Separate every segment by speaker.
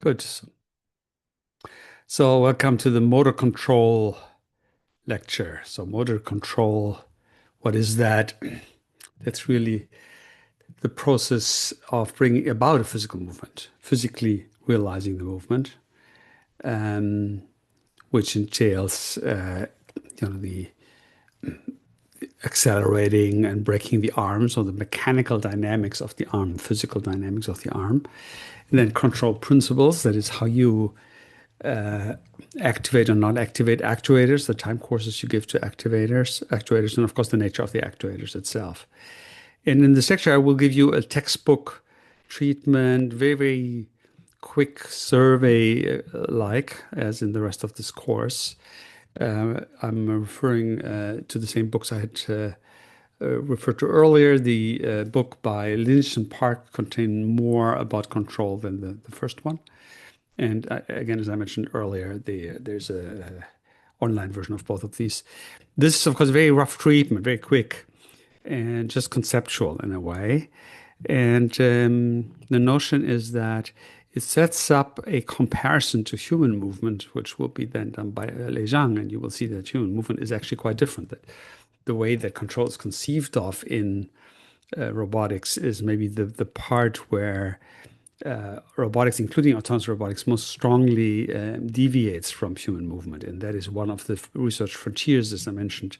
Speaker 1: Good. So, welcome to the motor control lecture. So, motor control, what is that? That's really the process of bringing about a physical movement, physically realizing the movement, um, which entails, the accelerating and braking the arm, so the mechanical dynamics of the arm, physical dynamics of the arm, and then control principles, that is how you activate or not activate actuators, the time courses you give to actuators, and of course the nature of the actuators itself. And in this lecture, I will give you a textbook treatment, very, very quick survey like as in the rest of this course. I'm referring to the same books I had referred to earlier. The book by Lynch and Park contained more about control than the first one. And again, as I mentioned earlier, there's a online version of both of these. This is, of course, very rough treatment, very quick, and just conceptual in a way. And the notion is that it sets up a comparison to human movement, which will be then done by Lei Zhang, and you will see that human movement is actually quite different. That the way that control is conceived of in robotics is maybe the part where robotics, including autonomous robotics, most strongly deviates from human movement. And that is one of the research frontiers, as I mentioned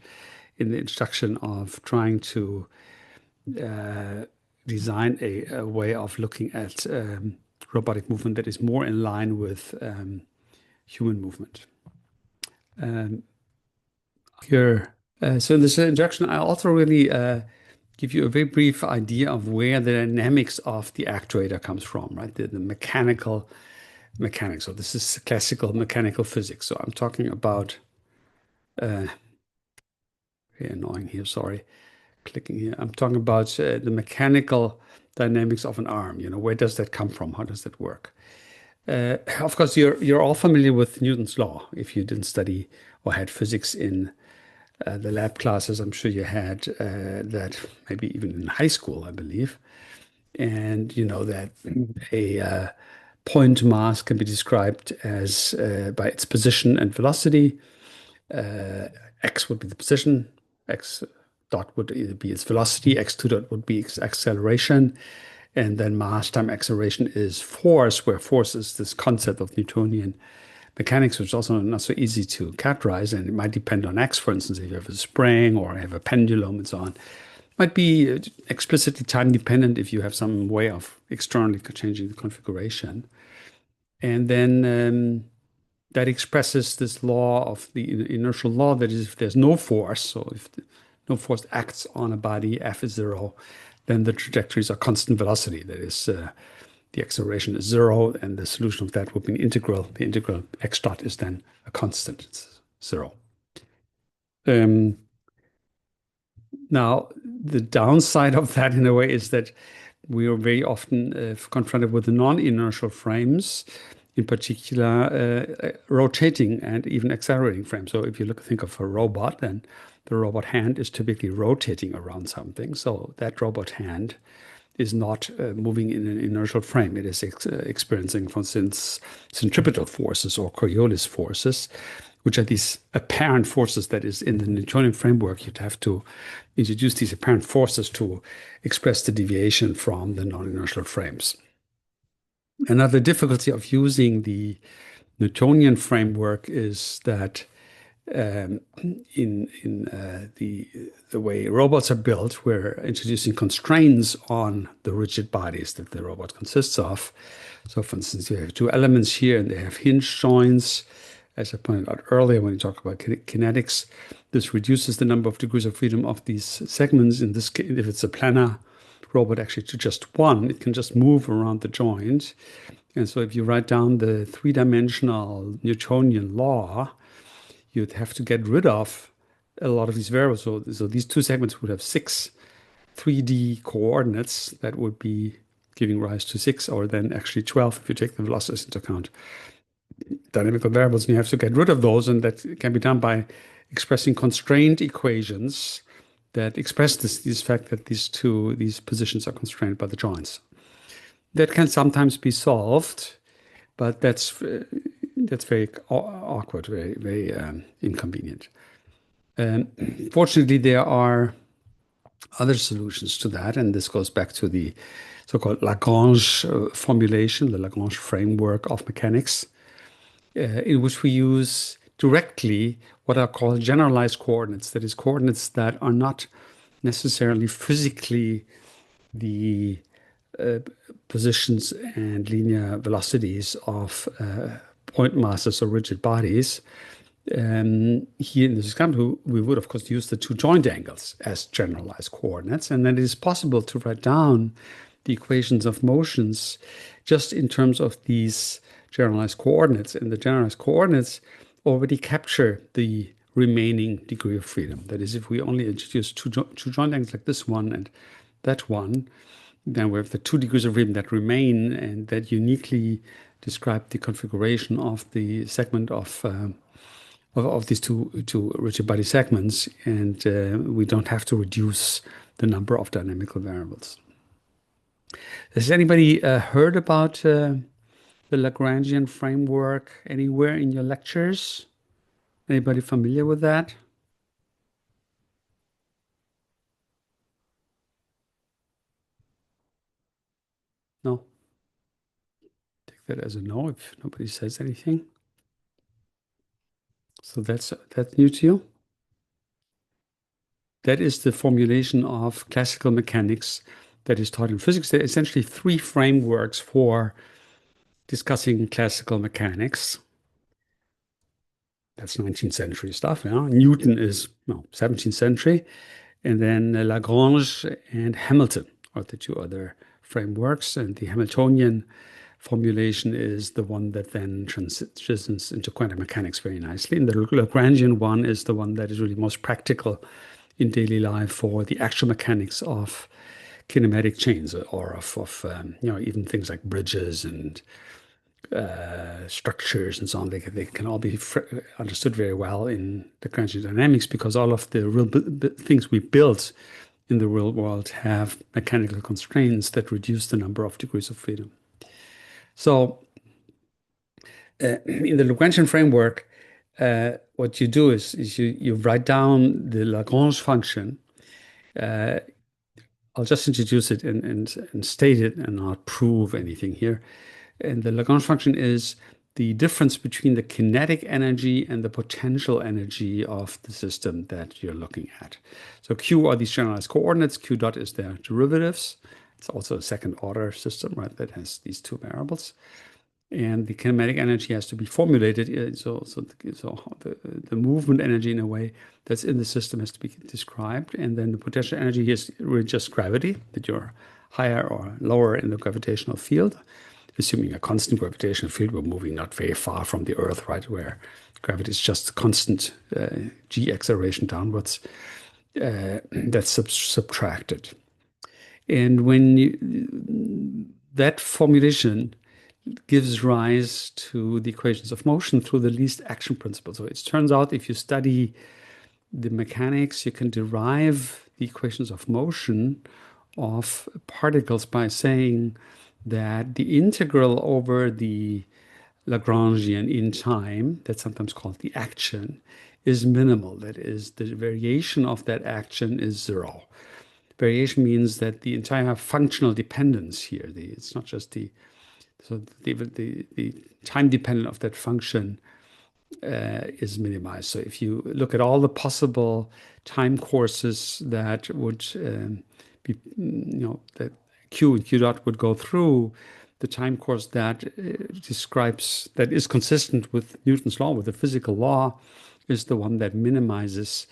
Speaker 1: in the introduction, of trying to design a way of looking at robotic movement that is more in line with human movement. Here, so in this introduction, I also really give you a very brief idea of where the dynamics of the actuator comes from, right? The mechanical mechanics. So this is classical mechanical physics. So I'm talking about, very annoying here, sorry, clicking here. I'm talking about the mechanical dynamics of an arm. Where does that come from? How does that work? Of course, you're all familiar with Newton's law. If you didn't study or had physics in the lab classes, I'm sure you had that maybe even in high school, I believe. And you know that a point mass can be described as by its position and velocity. X would be the position, x dot would either be its velocity, x2 dot would be its acceleration, and then mass time acceleration is force, where force is this concept of Newtonian mechanics, which is also not so easy to characterize, and it might depend on x. For instance, if you have a spring or have a pendulum and so on, might be explicitly time dependent if you have some way of externally changing the configuration. And then that expresses this law of the inertial law, that is, if there's no force, so if no force acts on a body, F is zero, then the trajectories are constant velocity. That is, the acceleration is zero, and the solution of that would be an integral. The integral x dot is then a constant, it's zero. Now, the downside of that, in a way, is that we are very often confronted with the non-inertial frames, in particular rotating and even accelerating frames. So if you think of a robot, then the robot hand is typically rotating around something. So that robot hand is not moving in an inertial frame. It is experiencing, for instance, centripetal forces or Coriolis forces, which are these apparent forces that is in the Newtonian framework. You'd have to introduce these apparent forces to express the deviation from the non-inertial frames. Another difficulty of using the Newtonian framework is that in the way robots are built, we're introducing constraints on the rigid bodies that the robot consists of. So, for instance, you have two elements here, and they have hinge joints. As I pointed out earlier, when you talk about kinetics, this reduces the number of degrees of freedom of these segments. In this case, if it's a planar robot, actually to just one, it can just move around the joint. And so if you write down the three-dimensional Newtonian law, you'd have to get rid of a lot of these variables. So these two segments would have 6 3D coordinates that would be giving rise to 6, or then actually 12 if you take the velocities into account. Dynamical variables, and you have to get rid of those, and that can be done by expressing constraint equations that express this fact that these positions are constrained by the joints. That can sometimes be solved but that's very awkward, very inconvenient. Um, Fortunately, there are other solutions to that, and this goes back to the so-called Lagrange formulation, the Lagrange framework of mechanics, in which we use directly what are called generalized coordinates, that is, coordinates that are not necessarily physically the positions and linear velocities of point masses or rigid bodies. Here in this example, we would, of course, use the two joint angles as generalized coordinates, and then it is possible to write down the equations of motions just in terms of these generalized coordinates. And the generalized coordinates already capture the remaining degree of freedom. That is, if we only introduce two joint angles like this one and that one, then we have the 2 degrees of freedom that remain and that uniquely describe the configuration of the segment of these two rigid body segments, and we don't have to reduce the number of dynamical variables. Has anybody heard about the Lagrangian framework anywhere in your lectures? Anybody familiar with that? No? Take that as a no if nobody says anything. So that's new to you? That is the formulation of classical mechanics that is taught in physics. There are essentially three frameworks for discussing classical mechanics. That's 19th century stuff. Yeah? Newton is 17th century. And then Lagrange and Hamilton are the two other frameworks. And the Hamiltonian formulation is the one that then transitions into quantum mechanics very nicely. And the Lagrangian one is the one that is really most practical in daily life for the actual mechanics of kinematic chains or of even things like bridges and structures and so on. They can all be understood very well in Lagrangian dynamics because all of the real things we built in the real world have mechanical constraints that reduce the number of degrees of freedom. So in the Lagrangian framework, what you do is you write down the Lagrange function. I'll just introduce it and state it and not prove anything here. And the Lagrange function is the difference between the kinetic energy and the potential energy of the system that you're looking at. So Q are these generalized coordinates. Q dot is their derivatives. It's also a second order system, right, that has these two variables. And the kinematic energy has to be formulated. So the movement energy, in a way, that's in the system has to be described. And then the potential energy is really just gravity, that you're higher or lower in the gravitational field. Assuming a constant gravitational field, we're moving not very far from the Earth, right, where gravity is just constant g acceleration downwards. That's subtracted. And that formulation gives rise to the equations of motion through the least action principle. So it turns out if you study the mechanics, you can derive the equations of motion of particles by saying that the integral over the Lagrangian in time, that's sometimes called the action, is minimal. That is, the variation of that action is zero. Variation means that the entire functional dependence here, it's not just the time dependent of that function is minimized. So if you look at all the possible time courses that would be, that Q and Q dot would go through, the time course that that is consistent with Newton's law, with the physical law, is the one that minimizes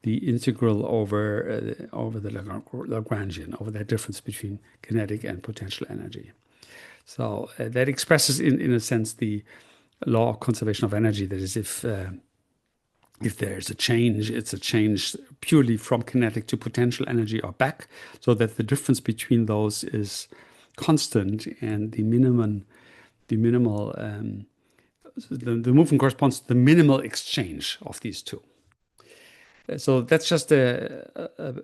Speaker 1: the integral over the Lagrangian, over that difference between kinetic and potential energy. So that expresses, in a sense, the law of conservation of energy. That is, if there's a change, it's a change purely from kinetic to potential energy or back, so that the difference between those is constant, and the movement corresponds to the minimal exchange of these two. So that's just a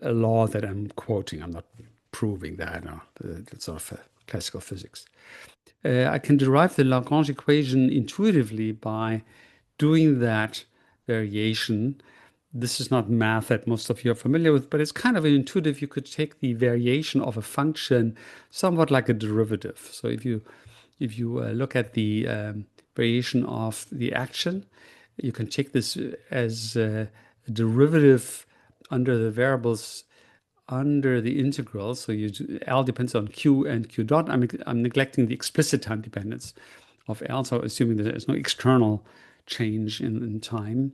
Speaker 1: law that I'm quoting. I'm not proving that. No, it's sort of classical physics. I can derive the Lagrange equation intuitively by doing that variation. This is not math that most of you are familiar with, but it's kind of intuitive. You could take the variation of a function somewhat like a derivative. So if you look at the variation of the action, you can take this as a derivative under the variables under the integral. So L depends on Q and Q dot. I'm neglecting the explicit time dependence of L. So assuming that there's no external change in time,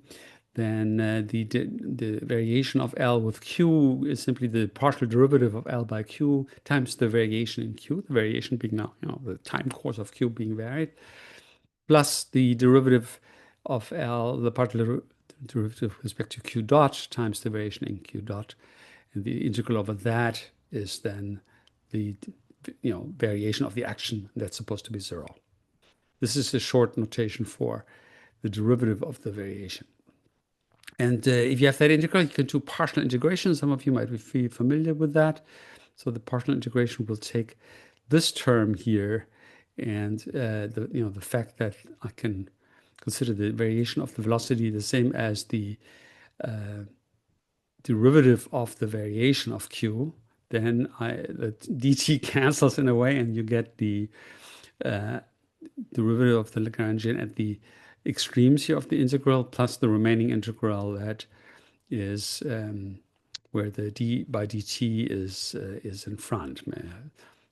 Speaker 1: then the variation of L with Q is simply the partial derivative of L by Q times the variation in Q, the variation being now, the time course of Q being varied, plus the derivative of L, the partial derivative with respect to Q dot times the variation in Q dot. And the integral over that is then the variation of the action that's supposed to be zero. This is a short notation for the derivative of the variation. And if you have that integral, you can do partial integration. Some of you might be familiar with that. So the partial integration will take this term here and the fact that I can consider the variation of the velocity the same as the derivative of the variation of q, then the dt cancels in a way, and you get the derivative of the Lagrangian at the extremes here of the integral plus the remaining integral that is where the d by dt is in front.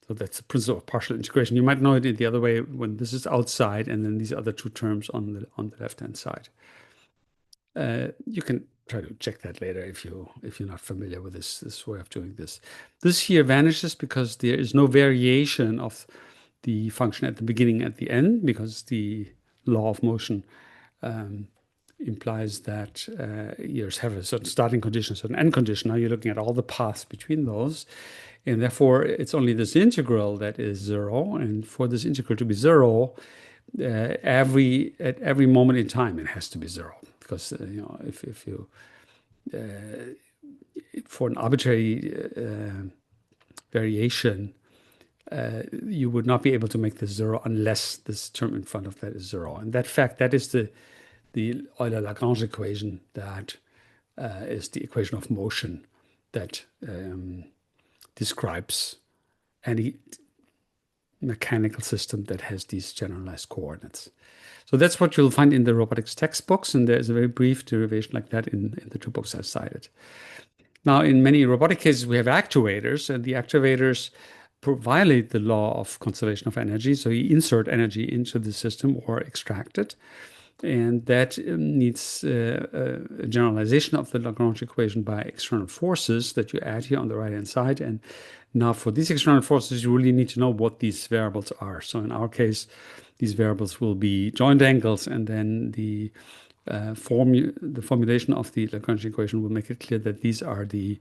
Speaker 1: So that's the principle of partial integration. You might know it the other way when this is outside and then these other two terms on the left-hand side. You can try to check that later if you're not familiar with this way of doing this. This here vanishes because there is no variation of the function at the beginning at the end, because the law of motion implies that you have a certain starting condition, a certain end condition. Now you're looking at all the paths between those, and therefore it's only this integral that is zero. And for this integral to be zero, at every moment in time it has to be zero, because if you for an arbitrary variation, you would not be able to make this zero unless this term in front of that is zero. And that is the Euler-Lagrange equation that is the equation of motion that describes any mechanical system that has these generalized coordinates. So that's what you'll find in the robotics textbooks, and there's a very brief derivation like that in the two books I cited. Now, in many robotic cases, we have actuators, and the actuators violate the law of conservation of energy. So you insert energy into the system or extract it. And that needs a generalization of the Lagrange equation by external forces that you add here on the right-hand side. And now for these external forces, you really need to know what these variables are. So in our case, these variables will be joint angles, and then the formulation of the Lagrange equation will make it clear that these are the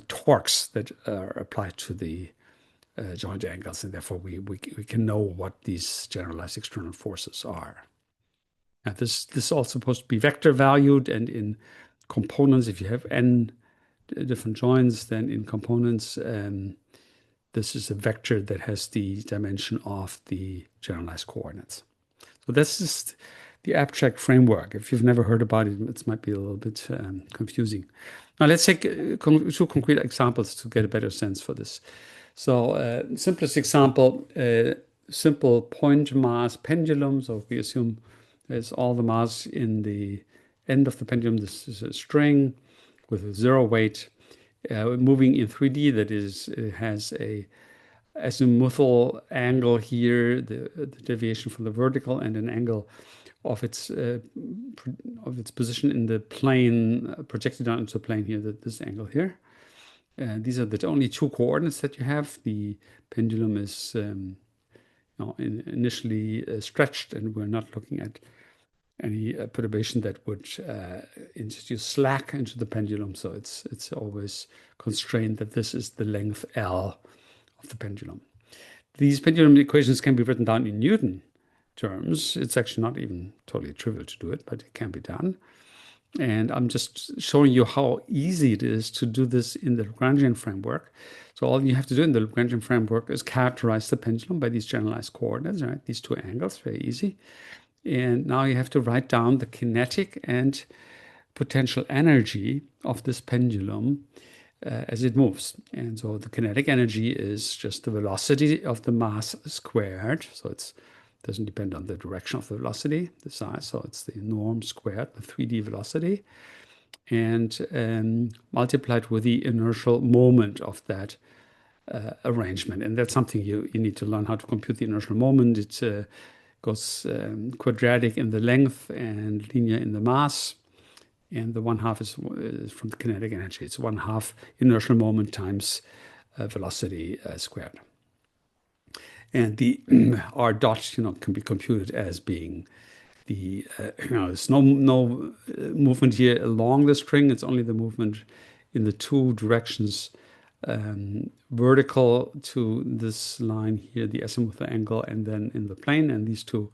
Speaker 1: torques that are applied to the joint angles, and therefore we can know what these generalized external forces are. Now this is all supposed to be vector valued, and in components, if you have n different joints, then in components this is a vector that has the dimension of the generalized coordinates. So this is the abstract framework. If you've never heard about it, it might be a little bit confusing. Now let's take two concrete examples to get a better sense for this. So simplest example, simple point mass pendulum. So we assume there's all the mass in the end of the pendulum. This is a string with a zero weight moving in 3D. That is, it has a azimuthal angle here, the deviation from the vertical, and an angle of its position in the plane, projected down into the plane here, this angle here. These are the only two coordinates that you have. The pendulum is initially stretched, and we're not looking at any perturbation that would introduce slack into the pendulum. So it's always constrained that this is the length L of the pendulum. These pendulum equations can be written down in Newton terms. It's actually not even totally trivial to do it, but it can be done. And I'm just showing you how easy it is to do this in the Lagrangian framework. So all you have to do in the Lagrangian framework is characterize the pendulum by these generalized coordinates, right? These two angles, very easy. And now you have to write down the kinetic and potential energy of this pendulum as it moves. And so the kinetic energy is just the velocity of the mass squared. So it doesn't depend on the direction of the velocity, the size. So it's the norm squared, the 3D velocity, and multiplied with the inertial moment of that arrangement. And that's something you need to learn how to compute the inertial moment. It goes quadratic in the length and linear in the mass. And the 1/2 is from the kinetic energy. It's 1/2 inertial moment times velocity squared. And the r dot, can be computed as being there's no movement here along the string. It's only the movement in the two directions, vertical to this line here, the azimuthal angle, and then in the plane. And these two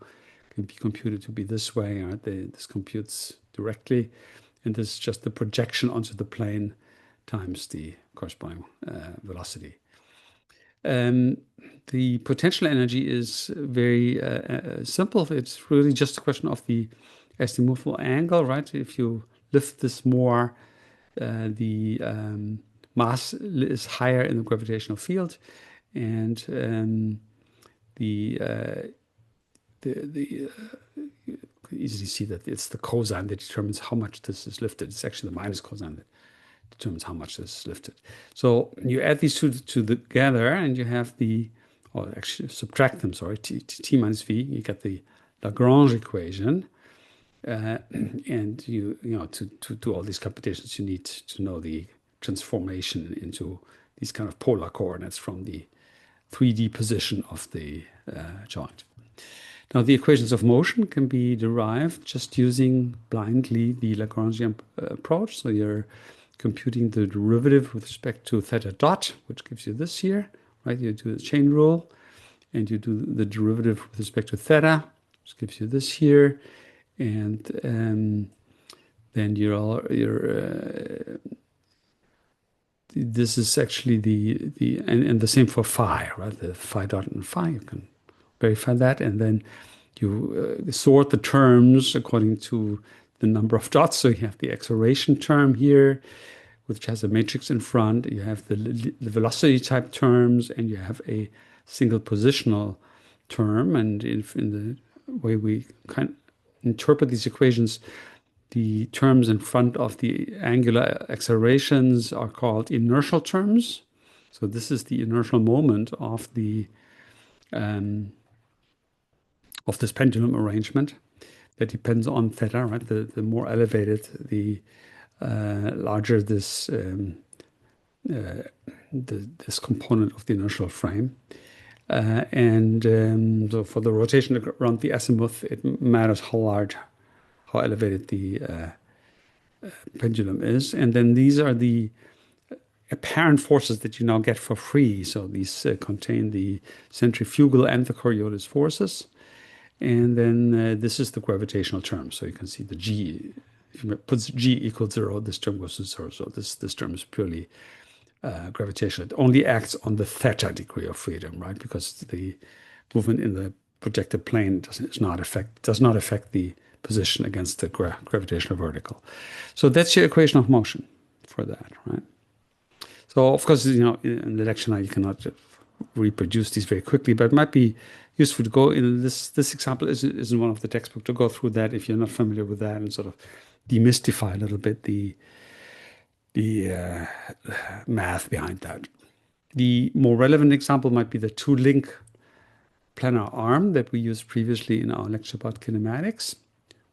Speaker 1: can be computed to be this way. Right? This computes directly. And this is just the projection onto the plane times the corresponding velocity. The potential energy is very simple. It's really just a question of the azimuthal angle, right? If you lift this more, the mass is higher in the gravitational field, and you can easily see that it's the cosine that determines how much this is lifted. It's actually the minus cosine that determines how much this is lifted. So you add these two together, and you have or actually subtract them, sorry, t minus v. You get the Lagrange equation. And to do all these computations, you need to know the transformation into these kind of polar coordinates from the 3D position of the joint. Now, the equations of motion can be derived just using blindly the Lagrangian approach. So you're computing the derivative with respect to theta dot, which gives you this here, right? You do the chain rule, and you do the derivative with respect to theta, which gives you this here, and then this is actually and the same for phi, right? The phi dot and phi, you can verify that, and then you sort the terms according to the number of dots. So you have the acceleration term here, which has a matrix in front. You have the velocity type terms, and you have a single positional term. And in the way we kind of interpret these equations, the terms in front of the angular accelerations are called inertial terms. So this is the inertial moment of this pendulum arrangement that depends on theta, right? The more elevated, the larger this component of the inertial frame. So for the rotation around the azimuth, it matters how elevated the pendulum is. And then these are the apparent forces that you now get for free. So these contain the centrifugal and the Coriolis forces. And then this is the gravitational term. So you can see the G. If you put G equals 0, this term goes to 0. So this term is purely gravitational. It only acts on the theta degree of freedom, right? Because the movement in the projected plane does not affect the position against the gravitational vertical. So that's your equation of motion for that, right? So of course, in the lecture now you cannot reproduce these very quickly, but it might be useful to go in this example isn't one of the textbook, to go through that if you're not familiar with that, and sort of demystify a little bit the math behind that. The more relevant example might be the two-link planar arm that we used previously in our lecture about kinematics,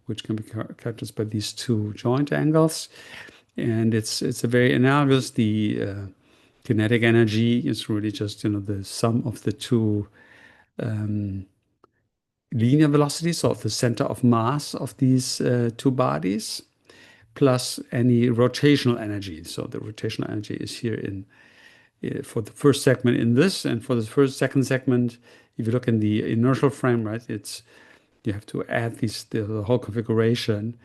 Speaker 1: which can be characterized by these two joint angles. And it's a very analogous. The kinetic energy is really just the sum of the two linear velocities, so the center of mass of these two bodies, plus any rotational energy. So the rotational energy is here for the first segment in this, and for the second segment, if you look in the inertial frame, right, you have to add the whole configuration.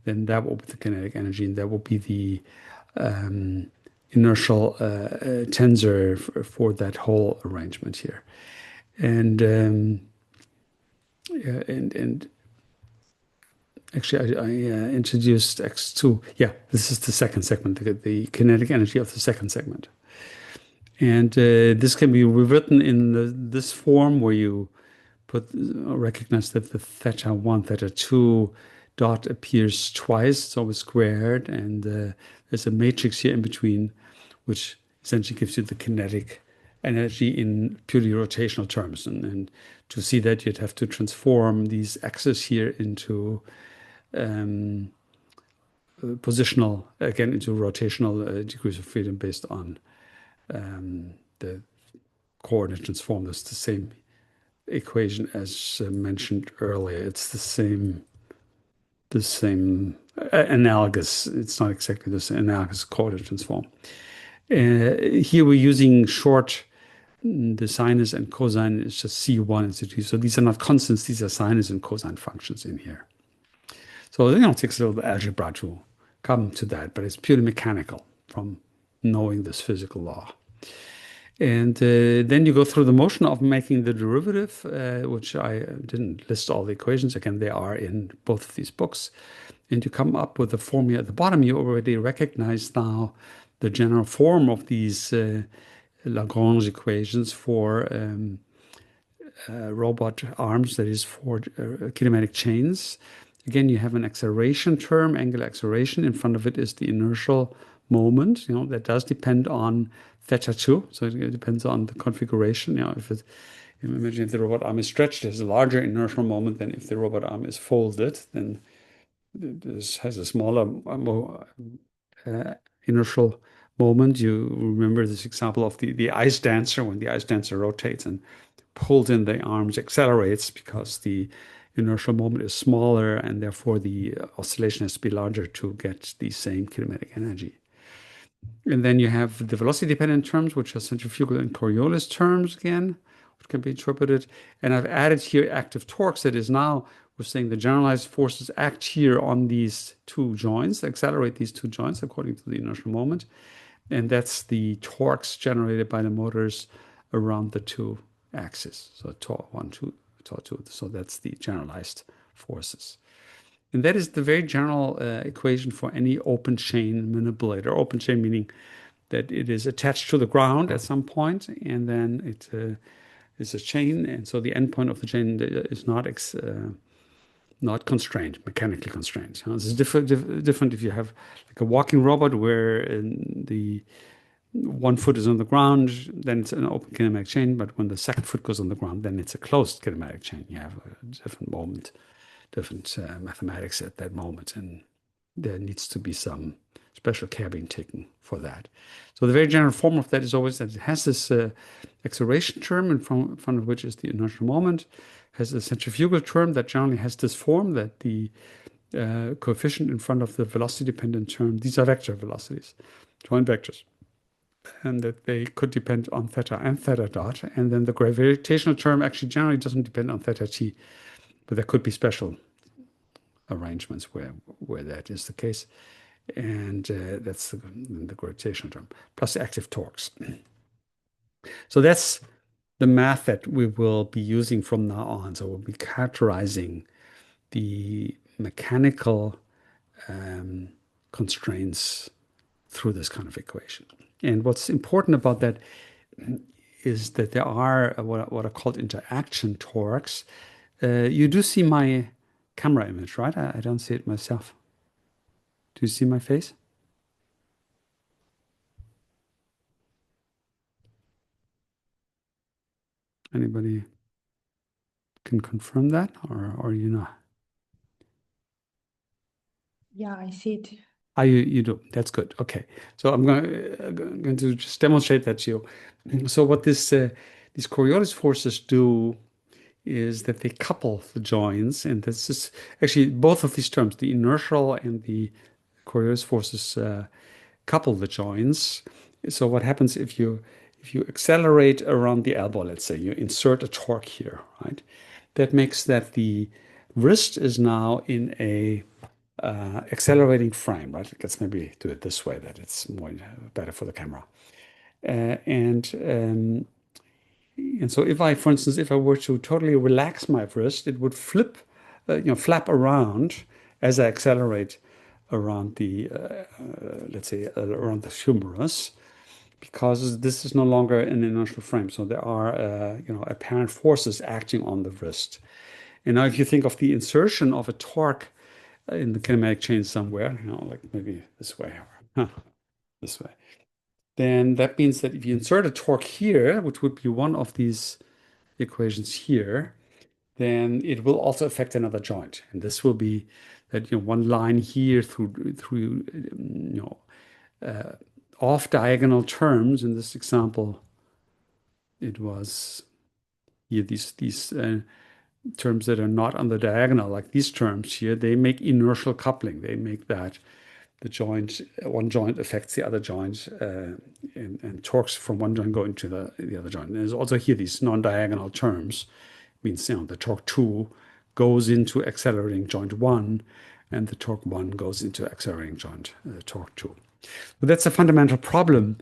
Speaker 1: then that will be the kinetic energy, and that will be the inertial tensor for that whole arrangement here. And yeah, and actually, I introduced X2. Yeah, this is the second segment, the kinetic energy of the second segment. And this can be rewritten in this form where you recognize that the theta 1, theta 2 dot appears twice, it's always squared, and there's a matrix here in between, which essentially gives you the kinetic energy in purely rotational terms. And to see that, you'd have to transform these x's here into um, positional, again, into rotational degrees of freedom based on the coordinate transform. That's the same equation as mentioned earlier. It's the same analogous. It's not exactly the same analogous coordinate transform. Here we're using short. The sinus and cosine is just C1 and C2. So these are not constants. These are sinus and cosine functions in here. So it takes a little algebra to come to that, but it's purely mechanical from knowing this physical law. And then you go through the motion of making the derivative, which I didn't list all the equations. Again, they are in both of these books. And you come up with the formula at the bottom. You already recognize now the general form of these Lagrange equations for robot arms, that is for kinematic chains. Again, you have an acceleration term, angular acceleration. In front of it is the inertial moment. That does depend on theta 2. So it depends on the configuration. Imagine if the robot arm is stretched, it has a larger inertial moment than if the robot arm is folded. Then this has a smaller, more inertial moment. You remember this example of the ice dancer. When the ice dancer rotates and pulls in the arms, accelerates because the inertial moment is smaller, and therefore the oscillation has to be larger to get the same kinematic energy. And then you have the velocity-dependent terms, which are centrifugal and Coriolis terms again, which can be interpreted. And I've added here active torques. That is, now we're saying the generalized forces act here on these two joints, accelerate these two joints according to the inertial moment. And that's the torques generated by the motors around the two axes. So torque 1, 2, torque 2. So that's the generalized forces. And that is the very general equation for any open chain manipulator. Open chain meaning that it is attached to the ground at some point, and then it is a chain, and so the endpoint of the chain is not constrained, mechanically constrained. This is different if you have like a walking robot where the one foot is on the ground, then it's an open kinematic chain. But when the second foot goes on the ground, then it's a closed kinematic chain. You have a different moment, different mathematics at that moment, and there needs to be some special care being taken for that. So the very general form of that is always that it has this acceleration term in front of which is the inertial moment, has a centrifugal term that generally has this form, that the coefficient in front of the velocity-dependent term, these are vector velocities, joint vectors, and that they could depend on theta and theta dot. And then the gravitational term actually generally doesn't depend on theta t, but there could be special arrangements where that is the case. And that's the gravitational term, plus active torques. So that's the math that we will be using from now on. So we'll be characterizing the mechanical constraints through this kind of equation. And what's important about that is that there are what are called interaction torques. You do see my camera image, right? I don't see it myself. Do you see my face? Anybody can confirm that, or you know?
Speaker 2: Yeah, I see it.
Speaker 1: Ah, you do. That's good. Okay. So I'm going to just demonstrate that to you. So what these Coriolis forces do is that they couple the joints, and this is actually both of these terms, the inertial and the Coriolis forces, couple the joints. So what happens if you accelerate around the elbow, let's say you insert a torque here, right? That makes that the wrist is now in a accelerating frame, right? Let's maybe do it this way that it's more better for the camera. And so if I, for instance, if I were to totally relax my wrist, it would flap around as I accelerate around let's say, around the humerus, because this is no longer an inertial frame. So there are, apparent forces acting on the wrist. And now, if you think of the insertion of a torque in the kinematic chain somewhere, like maybe this way or this way, then that means that if you insert a torque here, which would be one of these equations here, then it will also affect another joint. And this will be that one line here through off diagonal terms. In this example, it was here these terms that are not on the diagonal, like these terms here. They make inertial coupling. They make that the joint, one joint affects the other joint, and torques from one joint go into the other joint. And there's also here these non-diagonal terms, means the torque 2 goes into accelerating joint 1, and the torque 1 goes into accelerating joint torque 2. But that's a fundamental problem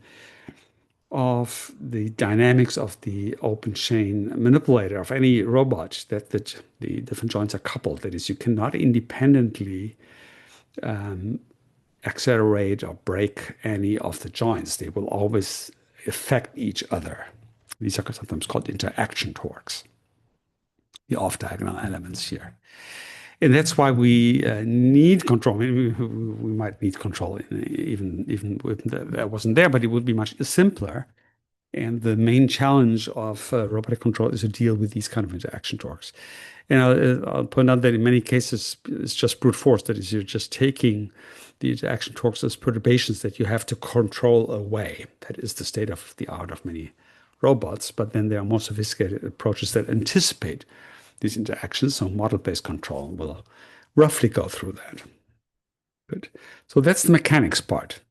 Speaker 1: of the dynamics of the open chain manipulator of any robot, that the different joints are coupled. That is, you cannot independently accelerate or break any of the joints. They will always affect each other. These are sometimes called interaction torques, the off-diagonal elements here. And that's why we need control. I mean, we might need control even if that wasn't there, but it would be much simpler. And the main challenge of robotic control is to deal with these kind of interaction torques. And I'll point out that in many cases, it's just brute force. That is, you're just taking the interaction torques as perturbations that you have to control away. That is the state of the art of many robots. But then there are more sophisticated approaches that anticipate these interactions. So model-based control will roughly go through that. Good. So that's the mechanics part.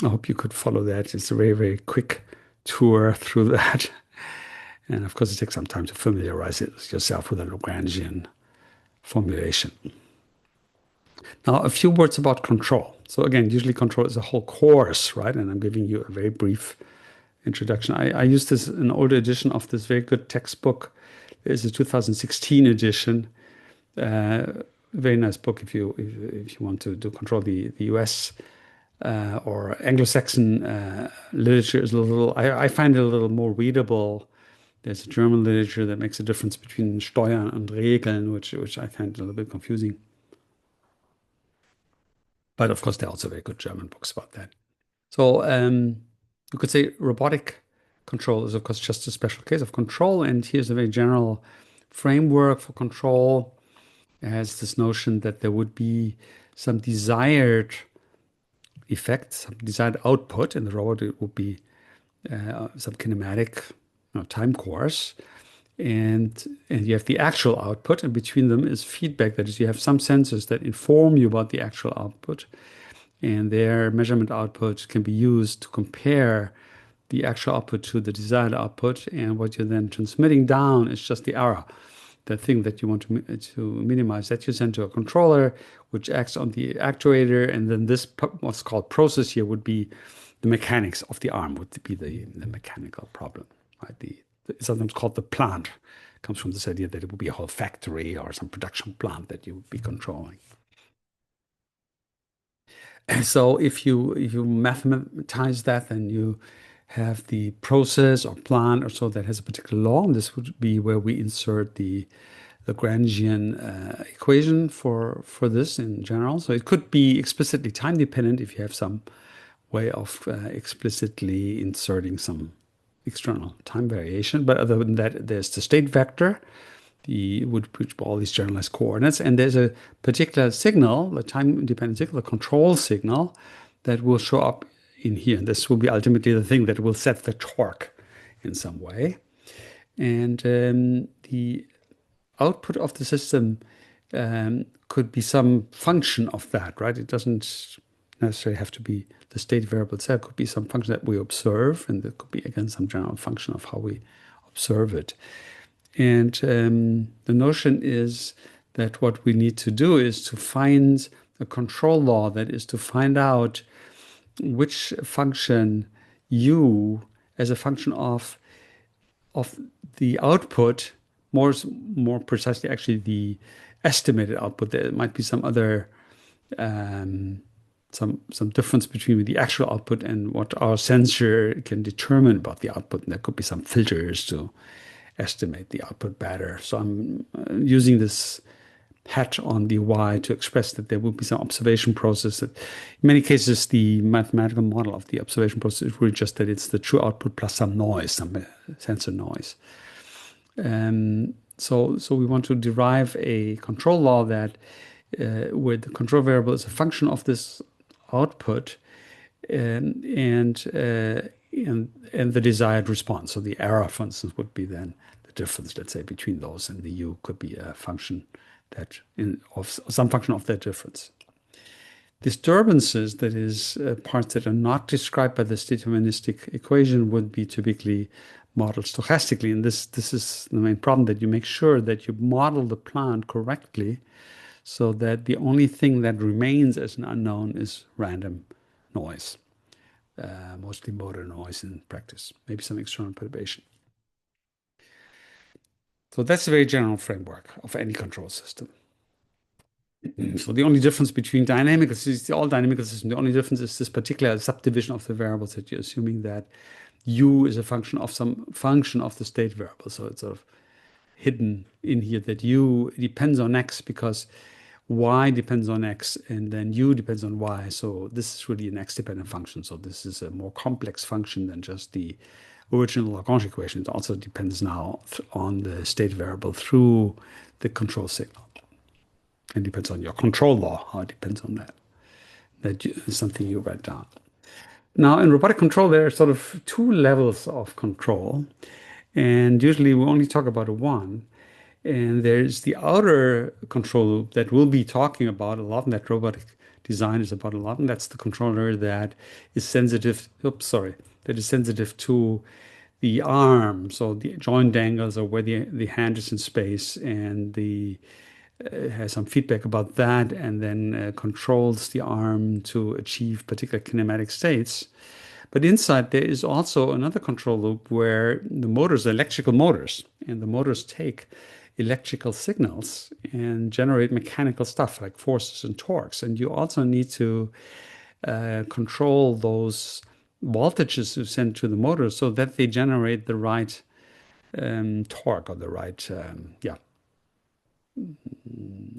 Speaker 1: I hope you could follow that. It's a very, very quick tour through that. And of course, it takes some time to familiarize yourself with a Lagrangian formulation. Now, a few words about control. So again, usually control is a whole course, right? And I'm giving you a very brief introduction. I used this an older edition of this very good textbook. There's a 2016 edition. Very nice book if you want to do control. The US or Anglo-Saxon literature is a little. I find it a little more readable. There's a German literature that makes a difference between Steuern and Regeln, which I find a little bit confusing. But of course, there are also very good German books about that. So you could say robotic control is, of course, just a special case of control. And here's a very general framework for control. It has this notion that there would be some desired effect, some desired output in the robot. It would be some kinematic time course. And you have the actual output, and between them is feedback. That is, you have some sensors that inform you about the actual output, and their measurement output can be used to compare the actual output to the desired output. And what you're then transmitting down is just the error, the thing that you want to minimize, that you send to a controller, which acts on the actuator. And then this, what's called process here, would be the mechanics of the arm, would be the mechanical problem, right? It's sometimes called the plant. It comes from this idea that it would be a whole factory or some production plant that you would be controlling. And so if you mathematize that, then you have the process or plant or so that has a particular law. And this would be where we insert the Lagrangian equation for this in general. So it could be explicitly time dependent if you have some way of explicitly inserting some external time variation. But other than that, there's the state vector, which all these generalized coordinates, and there's a particular signal, the time-independent signal, the control signal, that will show up in here. And this will be ultimately the thing that will set the torque in some way. And the output of the system could be some function of that, right? It doesn't necessarily have to be the state variable itself. It could be some function that we observe, and there could be, again, some general function of how we observe it. And the notion is that what we need to do is to find a control law that is to find out which function u as a function of the output, more more precisely actually the estimated output. There might be some other um, some difference between the actual output and what our sensor can determine about the output. And there could be some filters to estimate the output better. So I'm using this hat on the Y to express that there will be some observation process that in many cases the mathematical model of the observation process is really just that it's the true output plus some noise, some sensor noise. So we want to derive a control law that where the control variable is a function of this output and and, uh, and the desired response. So the error, for instance, would be then the difference, let's say, between those, and the u could be a function that of some function of that difference. Disturbances, that is, parts that are not described by this deterministic equation, would be typically modeled stochastically. And this is the main problem, that you make sure that you model the plant correctly so that the only thing that remains as an unknown is random noise, mostly motor noise in practice, maybe some external perturbation. So that's a very general framework of any control system. So the only difference between dynamical systems, all dynamical systems, the only difference is this particular subdivision of the variables, that you're assuming that u is a function of some function of the state variable. So it's sort of hidden in here that u depends on x because y depends on x, and then u depends on y. So this is really an x-dependent function. So this is a more complex function than just the original Lagrange equation. It also depends now on the state variable through the control signal. It depends on your control law, how it depends on that. That is something you write down. Now, in robotic control, there are sort of two levels of control, and usually we only talk about one. And there's the outer control loop that we'll be talking about a lot, and that robotic design is about a lot, and that's the controller that is sensitive, that is sensitive to the arm, so the joint dangles or where the hand is in space, and the has some feedback about that, and then controls the arm to achieve particular kinematic states. But inside there is also another control loop where the motors are electrical motors, and the motors take electrical signals and generate mechanical stuff like forces and torques. And you also need to control those voltages you send to the motor so that they generate the right torque, or the right,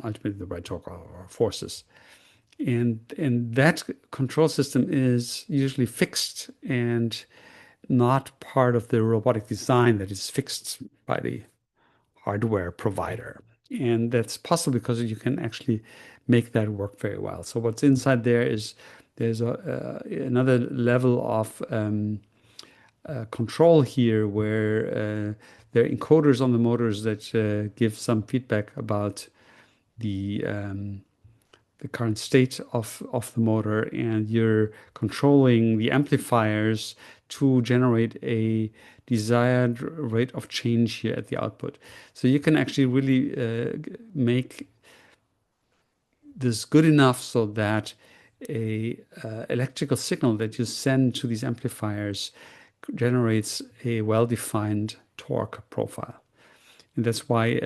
Speaker 1: ultimately the right torque or forces. And that control system is usually fixed and not part of the robotic design that is fixed by the hardware provider. And that's possible because you can actually make that work very well. So what's inside there is there's another level of control here where there are encoders on the motors that give some feedback about the current state of the motor, and you're controlling the amplifiers to generate a desired rate of change here at the output. So you can actually really make this good enough so that a electrical signal that you send to these amplifiers generates a well-defined torque profile. And that's why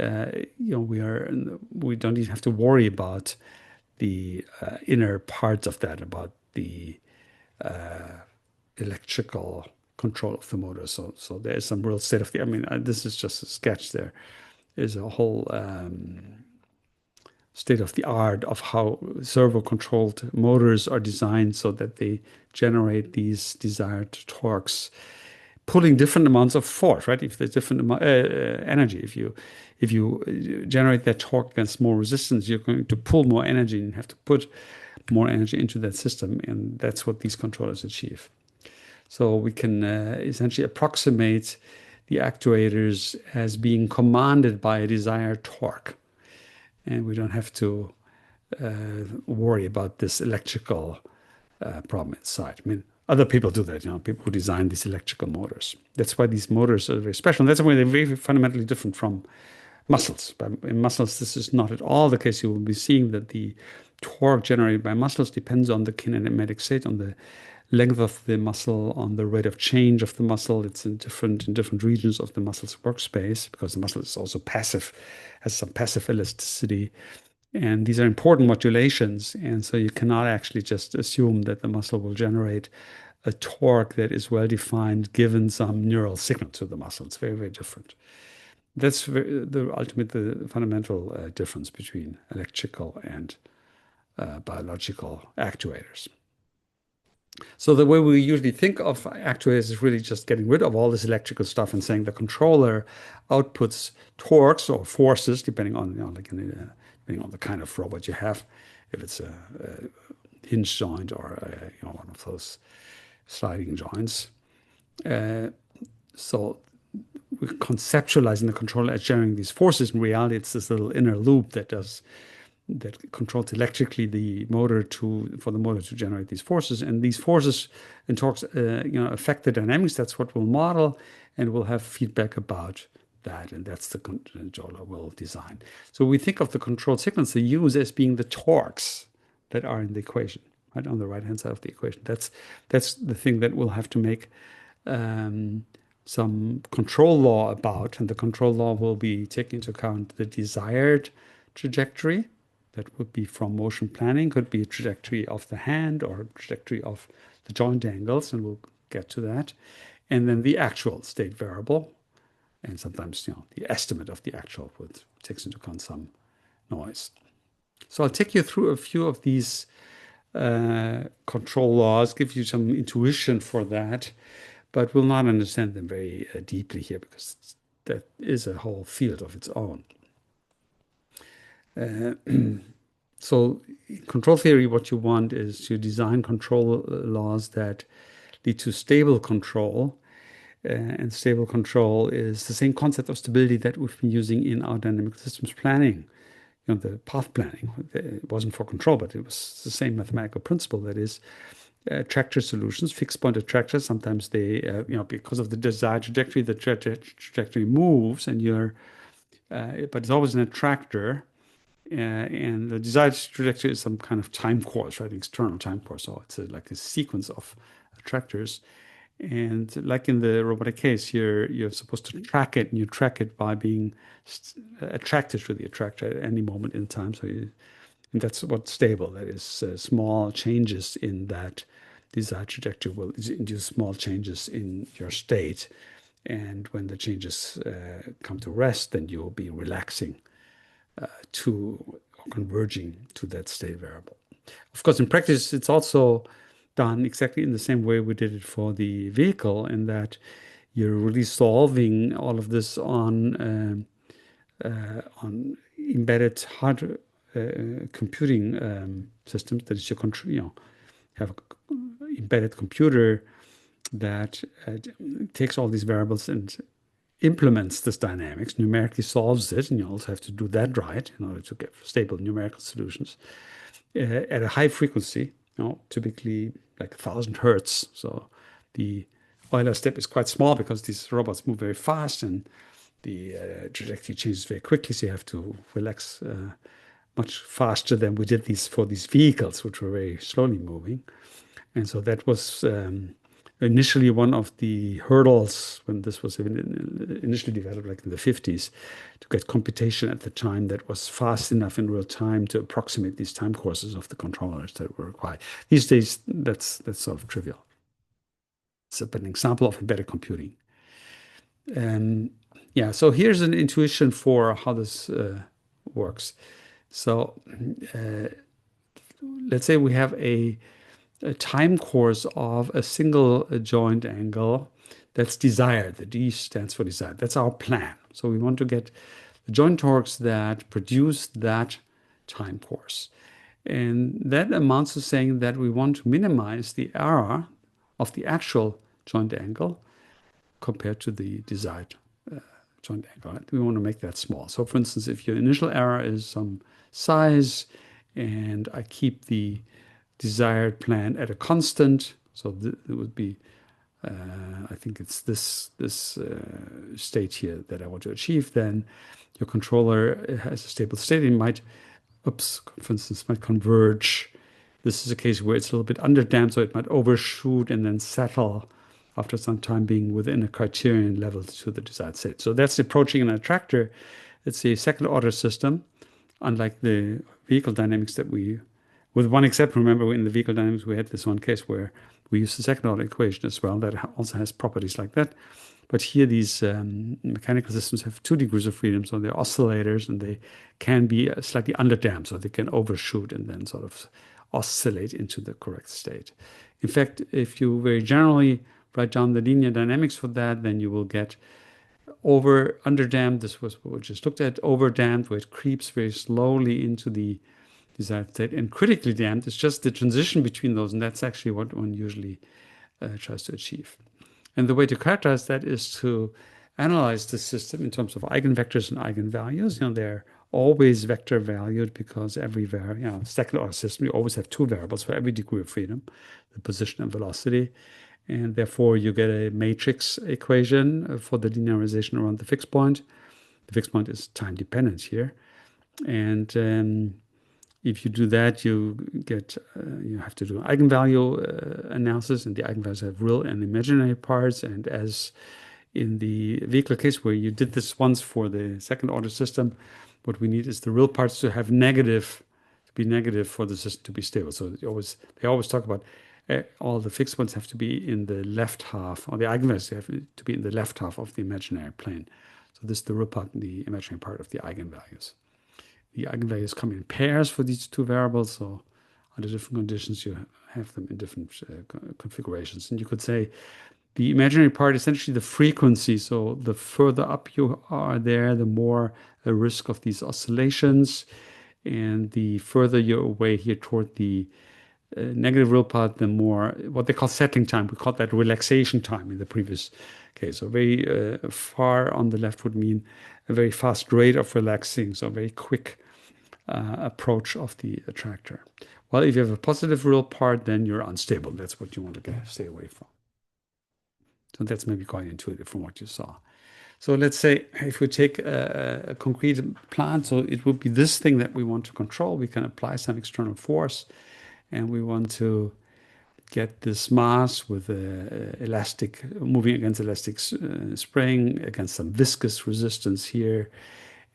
Speaker 1: we don't even have to worry about the inner parts of that, about the electrical control of the motor. So there is some real state of the. I mean, this is just a sketch. There's a whole state of the art of how servo-controlled motors are designed so that they generate these desired torques, pulling different amounts of force, right? If there's different energy, if you generate that torque against more resistance, you're going to pull more energy and have to put more energy into that system, and that's what these controllers achieve. So we can essentially approximate the actuators as being commanded by a desired torque, and we don't have to worry about this electrical problem inside. I mean, other people do that, people who design these electrical motors. That's why these motors are very special. And that's why they're very fundamentally different from muscles. In muscles, this is not at all the case. You will be seeing that the torque generated by muscles depends on the kinematic state, on the length of the muscle, on the rate of change of the muscle. It's in different regions of the muscle's workspace because the muscle is also passive, has some passive elasticity. And these are important modulations. And so you cannot actually just assume that the muscle will generate a torque that is well defined given some neural signal to the muscle. It's very, very different. That's the fundamental difference between electrical and biological actuators. So the way we usually think of actuators is really just getting rid of all this electrical stuff and saying the controller outputs torques or forces, depending on, depending on the kind of robot you have. If it's a hinge joint or one of those sliding joints. Uh, so we're conceptualizing the controller as generating these forces. In reality, it's this little inner loop that controls electrically the motor for the motor to generate these forces, and these forces and torques affect the dynamics. That's what we'll model, and we'll have feedback about that, and that's the controller will design. So we think of the control signals they use as being the torques that are in the equation, right on the right hand side of the equation. That's the thing that we'll have to make some control law about, and the control law will be taking into account the desired trajectory. That would be from motion planning, could be a trajectory of the hand or a trajectory of the joint angles, and we'll get to that. And then the actual state variable, and sometimes the estimate of the actual takes into account some noise. So I'll take you through a few of these control laws, give you some intuition for that, but we'll not understand them very deeply here because that is a whole field of its own. So in control theory, what you want is to design control laws that lead to stable control. And stable control is the same concept of stability that we've been using in our dynamic systems planning. The path planning, it wasn't for control, but it was the same mathematical principle. That is, attractor solutions, fixed point attractors. Sometimes they, because of the desired trajectory, the trajectory moves, and but it's always an attractor. And the desired trajectory is some kind of time course, right? External time course. So it's like a sequence of attractors. And like in the robotic case, you're supposed to track it, and you track it by being attracted to the attractor at any moment in time. And that's what's stable. That is, small changes in that desired trajectory will induce small changes in your state. And when the changes come to rest, then you'll be relaxing to or converging to that state variable. Of course, in practice, it's also done exactly in the same way we did it for the vehicle, in that you're really solving all of this on embedded hardware computing systems. That is, have an embedded computer that takes all these variables and implements this dynamics, numerically solves it, and you also have to do that right in order to get stable numerical solutions at a high frequency, typically like 1,000 hertz. So the Euler step is quite small because these robots move very fast and the trajectory changes very quickly. So you have to relax much faster than we did these for these vehicles, which were very slowly moving. And so that was initially one of the hurdles when this was initially developed, like in the 50s, to get computation at the time that was fast enough in real time to approximate these time courses of the controllers that were required. These days, that's sort of trivial. It's an example of embedded computing. Yeah, so here's an intuition for how this works. So let's say we have a time course of a single joint angle that's desired. The D stands for desired. That's our plan. So we want to get the joint torques that produce that time course. And that amounts to saying that we want to minimize the error of the actual joint angle compared to the desired joint angle. Right? We want to make that small. So for instance, if your initial error is some size and I keep the desired plan at a constant, so it would be, I think it's this state here that I want to achieve, then your controller has a stable state. It might, oops, for instance, might converge. This is a case where it's a little bit underdamped, so it might overshoot and then settle after some time being within a criterion level to the desired state. So that's approaching an attractor. It's a second order system, unlike the vehicle dynamics that we, with one exception, remember in the vehicle dynamics, we had this one case where we used the second order equation as well that also has properties like that. But here, these mechanical systems have 2 degrees of freedom, so they're oscillators and they can be slightly underdamped, so they can overshoot and then sort of oscillate into the correct state. In fact, if you very generally write down the linear dynamics for that, then you will get underdamped. This was what we just looked at. Overdamped, where it creeps very slowly into the desired state, and critically damped is just the transition between those, and that's actually what one usually tries to achieve. And the way to characterize that is to analyze the system in terms of eigenvectors and eigenvalues. They're always vector valued because every second order system, you always have 2 variables for every degree of freedom, the position and velocity. And therefore, you get a matrix equation for the linearization around the fixed point. The fixed point is time dependent here. And if you do that, you have to do an eigenvalue analysis, and the eigenvalues have real and imaginary parts. And as in the vehicle case where you did this once for the second order system, what we need is the real parts to be negative for the system to be stable. So they always talk about all the fixed ones have to be in the left half, or the eigenvalues have to be in the left half of the imaginary plane. So this is the real part and the imaginary part of the eigenvalues. The eigenvalues come in pairs for these 2 variables, so under different conditions you have them in different configurations. And you could say the imaginary part is essentially the frequency. So the further up you are there, the more the risk of these oscillations. And the further you're away here toward the negative real part, the more what they call settling time. We called that relaxation time in the previous case. So very far on the left would mean a very fast rate of relaxing, so a very quick approach of the attractor. Well, if you have a positive real part, then you're unstable. That's what you want to stay away from. So that's maybe quite intuitive from what you saw. So let's say if we take a concrete plant, so it would be this thing that we want to control. We can apply some external force, and we want to get this mass with elastic, moving against elastic spring, against some viscous resistance here,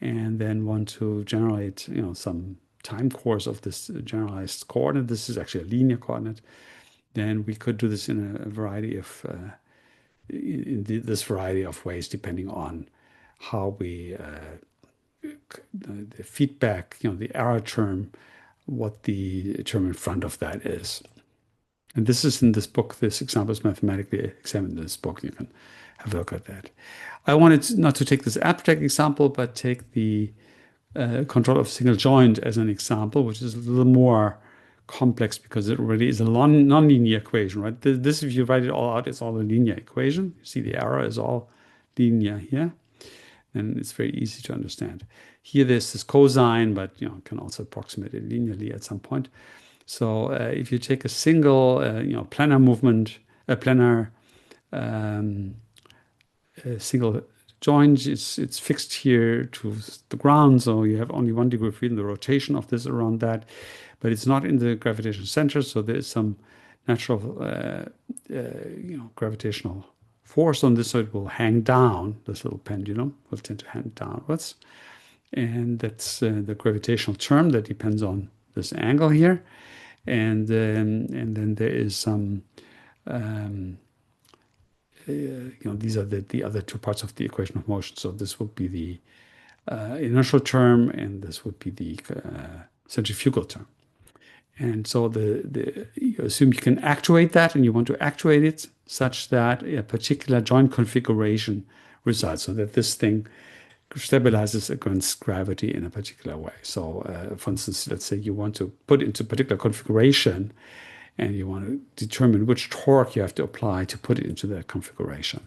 Speaker 1: and then want to generate, some time course of this generalized coordinate. This is actually a linear coordinate. Then we could do this in a variety of this variety of ways, depending on how we the feedback, the error term, what the term in front of that is. And this is in this book. This example is mathematically examined in this book. You can have a look at that. I wanted not to take this abstract example, but take the control of single joint as an example, which is a little more complex because it really is a nonlinear equation, right? This, if you write it all out, it's all a linear equation. You see the error is all linear here, and it's very easy to understand. Here there's this cosine, but can also approximate it linearly at some point. So if you take a single, planar movement, a planar single joint, it's fixed here to the ground, so you have only 1 degree of freedom, the rotation of this around that, but it's not in the gravitational center, so there is some natural, gravitational force on this, so it will hang down. This little pendulum will tend to hang downwards, and that's the gravitational term that depends on this angle here, and then there is some. These are the other 2 parts of the equation of motion. So this would be the inertial term, and this would be the centrifugal term. And so you assume you can actuate that, and you want to actuate it such that a particular joint configuration results, so that this thing stabilizes against gravity in a particular way. So, for instance, let's say you want to put into a particular configuration, and you want to determine which torque you have to apply to put it into that configuration.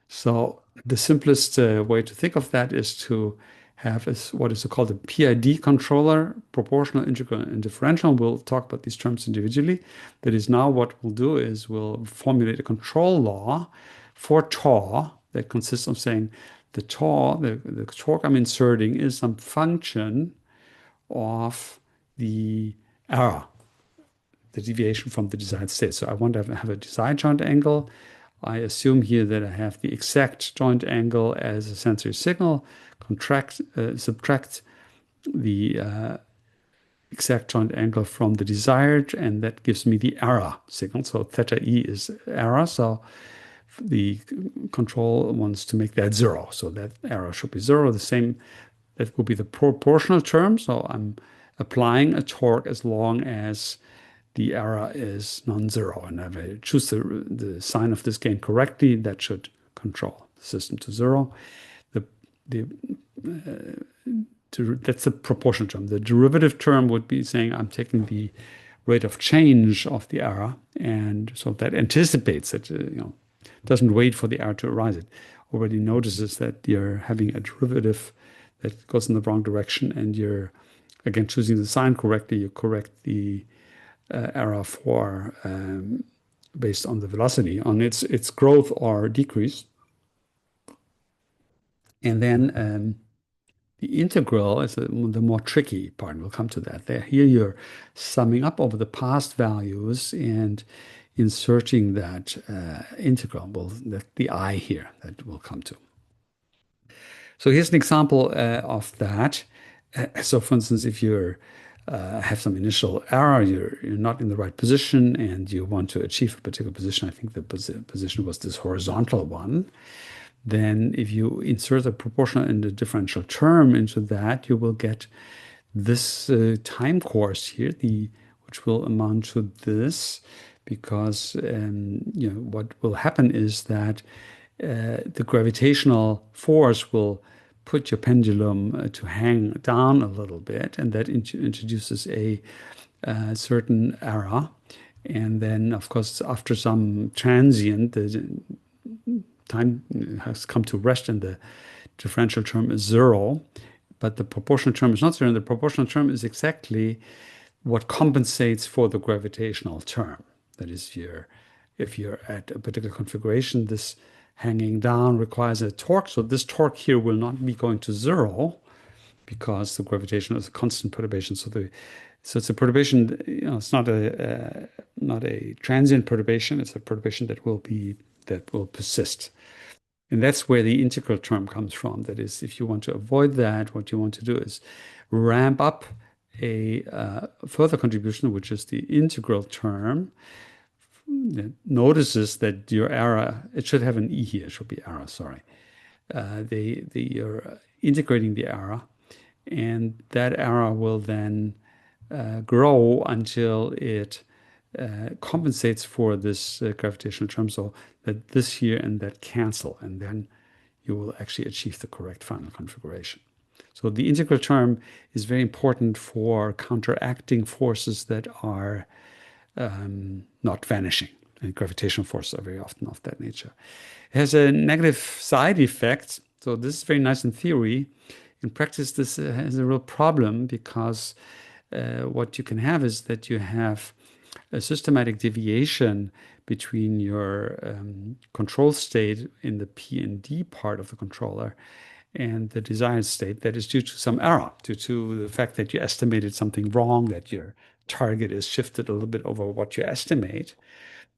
Speaker 1: So the simplest way to think of that is to have what is called a PID controller, proportional, integral, and differential. We'll talk about these terms individually. That is, now what we'll do is we'll formulate a control law for tau that consists of saying the torque I'm inserting is some function of the error, the deviation from the desired state. So I want to have a desired joint angle. I assume here that I have the exact joint angle as a sensory signal, subtract the exact joint angle from the desired, and that gives me the error signal. So theta E is error. So the control wants to make that zero. So that error should be zero. The same, that will be the proportional term. So I'm applying a torque as long as the error is non-zero. And if I choose the sign of this gain correctly, that should control the system to zero. The, the that's the proportional term. The derivative term would be saying I'm taking the rate of change of the error, and so that anticipates it. Doesn't wait for the error to arise. It already notices that you're having a derivative that goes in the wrong direction, and you're again choosing the sign correctly. You correct the error for based on the velocity, on its growth or decrease, and then the integral is the more tricky part. We'll come to that. There, here you're summing up over the past values and inserting that integral. Well, the I here that we'll come to. So here's an example of that. So, for instance, if you have some initial error, you're not in the right position, and you want to achieve a particular position. I think the position was this horizontal one. Then if you insert a proportional and a differential term into that, you will get this time course here, which will amount to this, because what will happen is that the gravitational force will put your pendulum to hang down a little bit, and that introduces a certain error. And then, of course, after some transient, the time has come to rest and the differential term is zero, but the proportional term is not zero. And the proportional term is exactly what compensates for the gravitational term. That is, if you're at a particular configuration, this hanging down requires a torque. So this torque here will not be going to zero because the gravitation is a constant perturbation. So it's a perturbation. It's not a transient perturbation. It's a perturbation that will persist. And that's where the integral term comes from. That is, if you want to avoid that, what you want to do is ramp up a further contribution, which is the integral term, that notices that your error, it should have an E here, it should be error, sorry. You're integrating the error, and that error will then grow until it compensates for this gravitational term, so that this here and that cancel, and then you will actually achieve the correct final configuration. So the integral term is very important for counteracting forces that are not vanishing. And gravitational forces are very often of that nature. It has a negative side effect. So this is very nice in theory. In practice, this has a real problem, because what you can have is that you have a systematic deviation between your control state in the P and D part of the controller and the desired state that is due to some error, due to the fact that you estimated something wrong, that your target is shifted a little bit over what you estimate.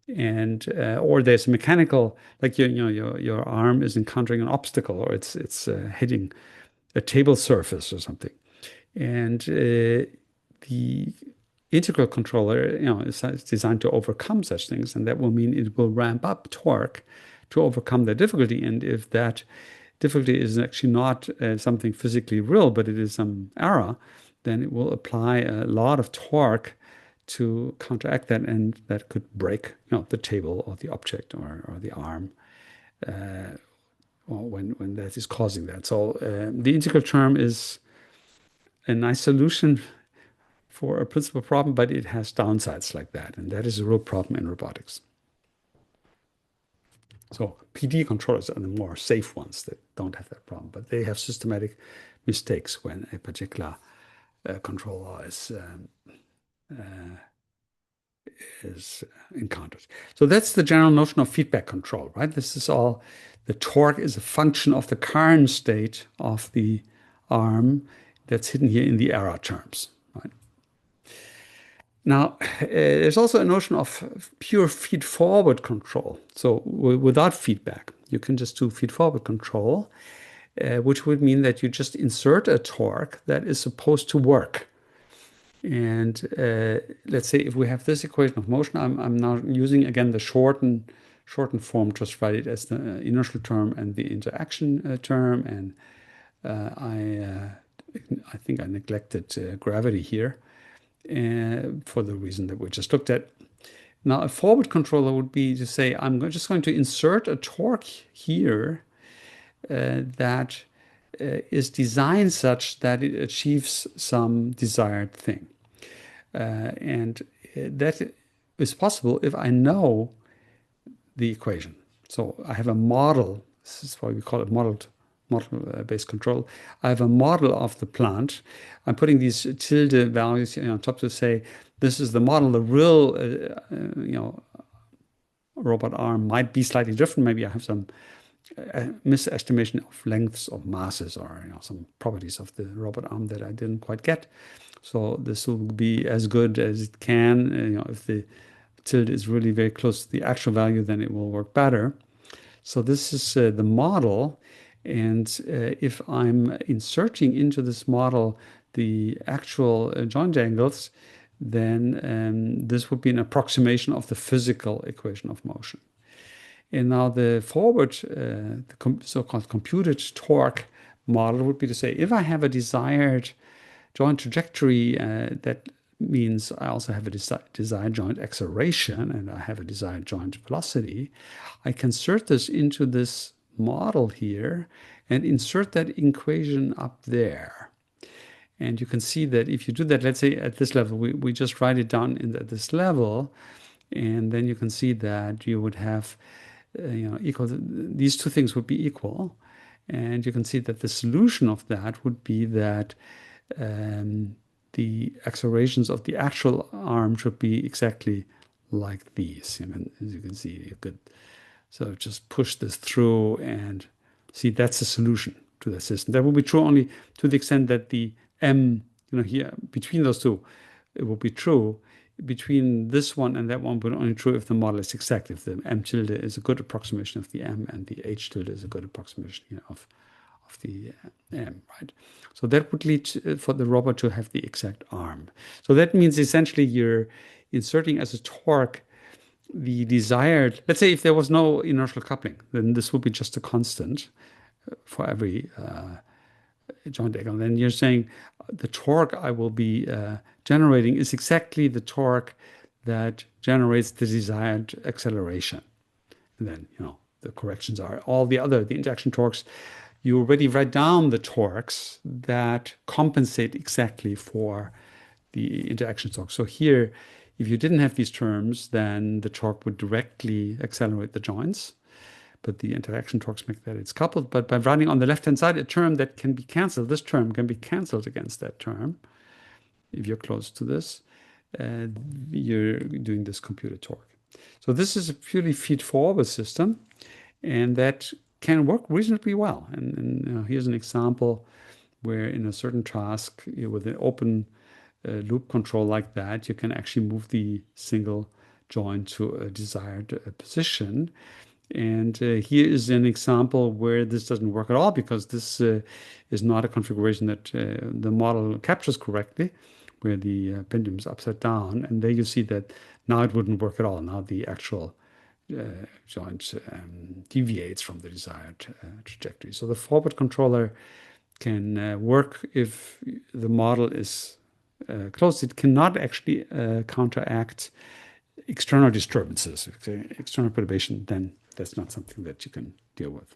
Speaker 1: And or there's a mechanical, like your arm is encountering an obstacle, or it's hitting a table surface or something. And the integral controller, is designed to overcome such things, and that will mean it will ramp up torque to overcome the difficulty. And if that difficulty is actually not something physically real, but it is some error, then it will apply a lot of torque to counteract that, and that could break, the table or the object or the arm when that is causing that. So the integral term is a nice solution for a principal problem, but it has downsides like that, and that is a real problem in robotics. So PD controllers are the more safe ones that don't have that problem, but they have systematic mistakes when a particular controller is is encountered. So that's the general notion of feedback control, right? This is all, the torque is a function of the current state of the arm that's hidden here in the error terms, right? Now, there's also a notion of pure feed-forward control. So without feedback, you can just do feed-forward control, which would mean that you just insert a torque that is supposed to work. And let's say if we have this equation of motion, I'm now using again the shortened form, just write it as the inertial term and the interaction term. And I think I neglected gravity here for the reason that we just looked at. Now, a forward controller would be to say, just going to insert a torque here that is designed such that it achieves some desired thing. And that is possible if I know the equation. So I have a model. This is why we call it model-based control. I have a model of the plant. I'm putting these tilde values on top to say this is the model. The real, robot arm might be slightly different. Maybe I have some misestimation of lengths of masses or some properties of the robot arm that I didn't quite get. So this will be as good as it can. If the tilde is really very close to the actual value, then it will work better. So this is the model. And if I'm inserting into this model the actual joint angles, then this would be an approximation of the physical equation of motion. And now the forward, the so-called computed torque model would be to say, if I have a desired joint trajectory, that means I also have a desired joint acceleration and I have a desired joint velocity. I can insert this into this model here and insert that equation up there. And you can see that if you do that, let's say at this level, we just write it down at this level, and then you can see that you would have, equal, these two things would be equal. And you can see that the solution of that would be that the accelerations of the actual arm should be exactly like these. As you can see, you could so just push this through and see that's the solution to the system. That will be true only to the extent that the M, here between those two, it will be true. Between this one and that one, but only true if the model is exact, if the M tilde is a good approximation of the M and the H tilde is a good approximation of the M, right? So that would lead for the robot to have the exact arm. So that means essentially you're inserting as a torque the desired, let's say if there was no inertial coupling, then this would be just a constant for every joint angle. Then you're saying the torque I will be generating is exactly the torque that generates the desired acceleration. And then, the corrections are all the interaction torques. You already write down the torques that compensate exactly for the interaction torque. So here, if you didn't have these terms, then the torque would directly accelerate the joints. But the interaction torques make that it's coupled. But by writing on the left-hand side a term that can be canceled, this term can be canceled against that term. If you're close to this, you're doing this computed torque. So this is a purely feed-forward system, and that can work reasonably well. And here's an example where in a certain task with an open loop control like that, you can actually move the single joint to a desired position. And here is an example where this doesn't work at all because this is not a configuration that the model captures correctly, where the pendulum is upside down. And there you see that now it wouldn't work at all. Now the actual joint deviates from the desired trajectory. So the forward controller can work if the model is closed. It cannot actually counteract external disturbances, external perturbation, then that's not something that you can deal with.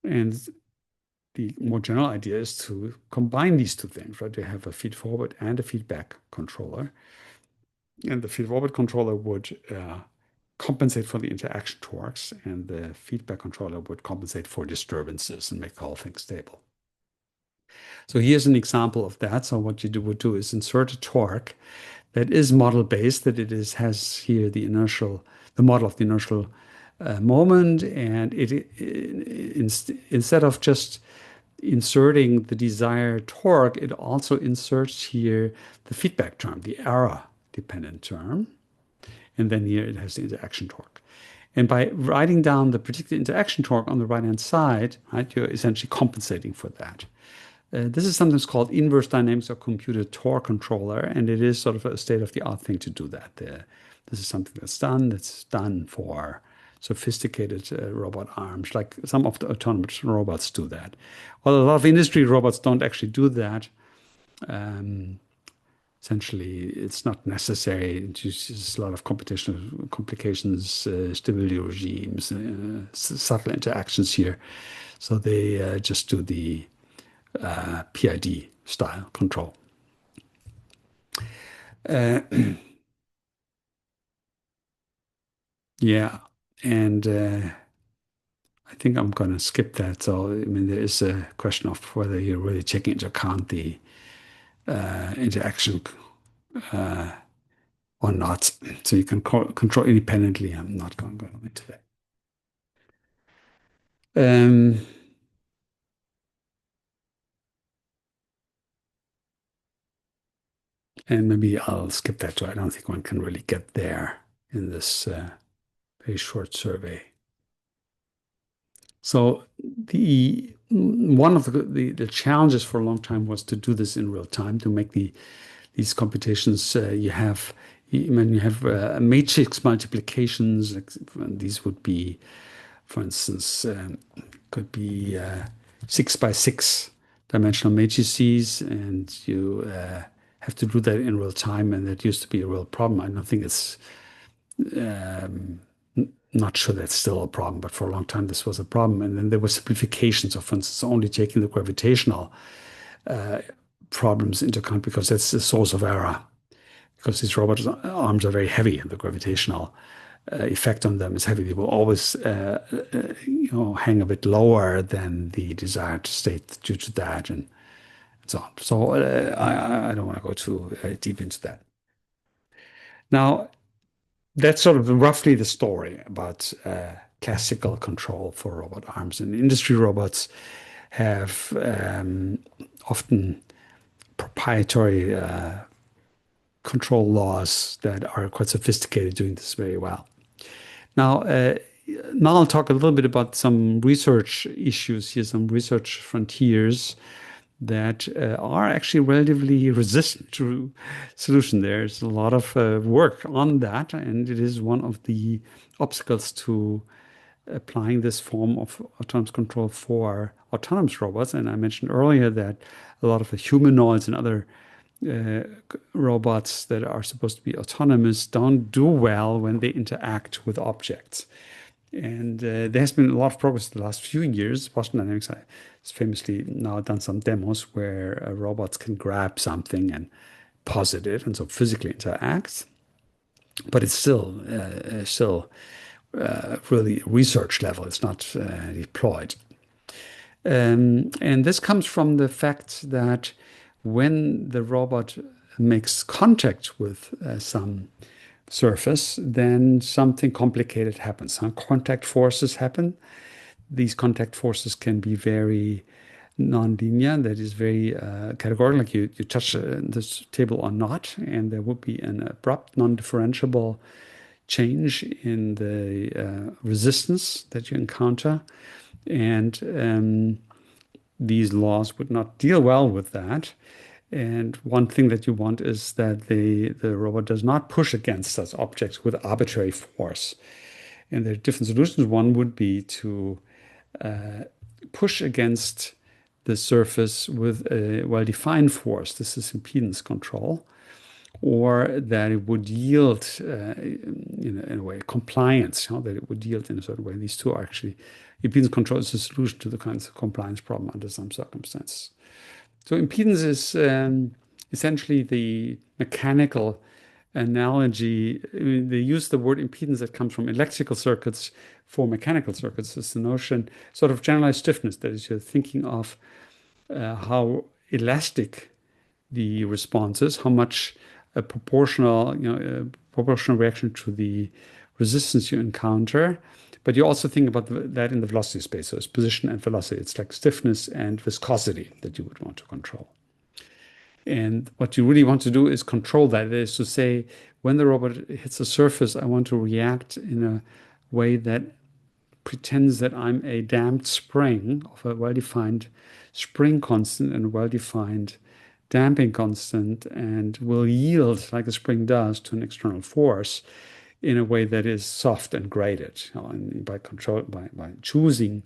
Speaker 1: And the more general idea is to combine these two things, right? You have a feed-forward and a feedback controller. And the feed-forward controller would compensate for the interaction torques, and the feedback controller would compensate for disturbances and make the whole thing stable. So here's an example of that. So what you would do is insert a torque that is model based, that it is has here the model of the inertial moment, and instead of just inserting the desired torque, it also inserts here the feedback term, the error dependent term, and then here it has the interaction torque. And by writing down the predicted interaction torque on the right hand side, right, you're essentially compensating for that. This is sometimes called inverse dynamics or computed torque controller, and it is sort of a state of the art thing to do that. This is something that's done for sophisticated robot arms, like some of the autonomous robots do that. Well, a lot of industry robots don't actually do that. Um, Essentially, it's not necessary. It uses a lot of computational complications, stability regimes, subtle interactions here. So they just do the PID style control. Uh, yeah, and I think I'm going to skip that. So, I mean, there is a question of whether you're really taking into account the interaction uh, or not. So you can control independently. I'm not going to go into that. Um, and maybe I'll skip that too. I don't think one can really get there in this very short survey. So the one of the challenges for a long time was to do this in real time, to make these computations. When you have matrix multiplications, like, these would be, for instance, could be 6 by 6 dimensional matrices, and you have to do that in real time, and that used to be a real problem. I don't think it's um, not sure that's still a problem, but for a long time this was a problem. And then there were simplifications of, for instance, only taking the gravitational problems into account because that's the source of error. Because these robot arms are very heavy, and the gravitational effect on them is heavy. They will always, hang a bit lower than the desired state due to that, and so on. So I don't want to go too deep into that. Now, that's sort of roughly the story about classical control for robot arms. And industry robots have often proprietary control laws that are quite sophisticated, doing this very well. Now, now I'll talk a little bit about some research issues here, some research frontiers that are actually relatively resistant to solution. There's a lot of work on that, and it is one of the obstacles to applying this form of autonomous control for autonomous robots. And I mentioned earlier that a lot of the humanoids and other uh, robots that are supposed to be autonomous don't do well when they interact with objects. And there has been a lot of progress in the last few years. Boston Dynamics has famously now done some demos where robots can grab something and posit it, and so physically interact. But it's still really research level. It's not deployed. And this comes from the fact that when the robot makes contact with some surface, then something complicated happens. Contact forces happen. These contact forces can be very nonlinear, that is very categorical, like you touch this table or not, and there would be an abrupt, non-differentiable change in the resistance that you encounter. And these laws would not deal well with that. And one thing that you want is that the robot does not push against such objects with arbitrary force. And there are different solutions. One would be to push against the surface with a well-defined force. This is impedance control. Or that it would yield, in a way, compliance, that it would yield in a certain way. These two are actually, impedance control is a solution to the kinds of compliance problem under some circumstances. So impedance is essentially the mechanical analogy. I mean, they use the word impedance that comes from electrical circuits for mechanical circuits. It's the notion, sort of generalized stiffness, that is, you're thinking of how elastic the response is, how much a proportional, proportional reaction to the resistance you encounter. But you also think about that in the velocity space. So it's position and velocity. It's like stiffness and viscosity that you would want to control. And what you really want to do is control that. That is to say, when the robot hits a surface, I want to react in a way that pretends that I'm a damped spring of a well-defined spring constant and a well-defined damping constant and will yield like a spring does to an external force in a way that is soft and graded. And by control, by choosing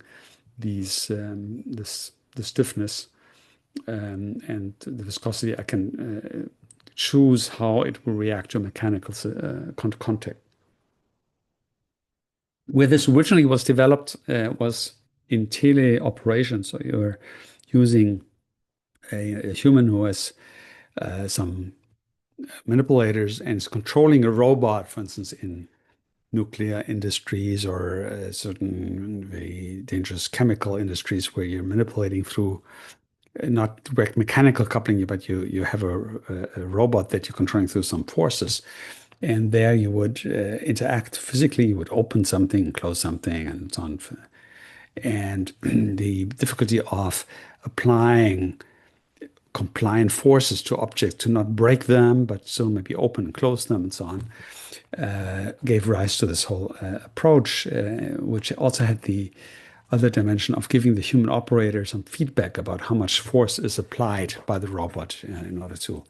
Speaker 1: these the stiffness and the viscosity, I can choose how it will react to mechanical contact. Where this originally was developed was in teleoperation. So you're using a human who has some manipulators and is controlling a robot, for instance, in nuclear industries or certain very dangerous chemical industries where you're manipulating through not direct mechanical coupling, but you have a robot that you're controlling through some forces. And there you would interact physically, you would open something, close something, and so on. And the difficulty of applying compliant forces to objects to not break them, but still maybe open and close them and so on, gave rise to this whole approach, which also had the other dimension of giving the human operator some feedback about how much force is applied by the robot in order to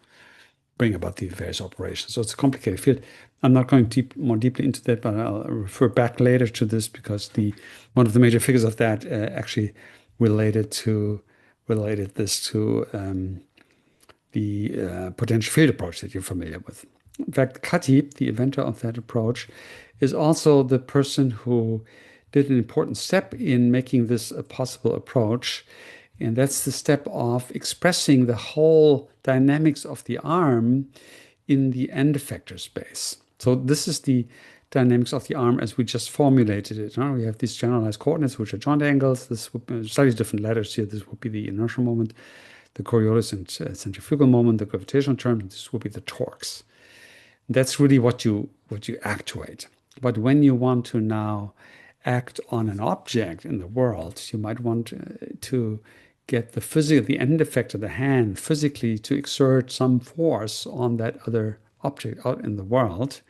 Speaker 1: bring about the various operations. So it's a complicated field. I'm not going more deeply into that, but I'll refer back later to this because one of the major figures of that actually related this to the potential field approach that you're familiar with. In fact, Khatib, the inventor of that approach, is also the person who did an important step in making this a possible approach. And that's the step of expressing the whole dynamics of the arm in the end effector space. So this is the dynamics of the arm as we just formulated it. We have these generalized coordinates, which are joint angles. This would be slightly different letters here. This would be the inertial moment, the Coriolis and centrifugal moment, the gravitational term. This would be the torques. That's really what you actuate. But when you want to now act on an object in the world, you might want to get the end effect of the hand physically to exert some force on that other object out in the world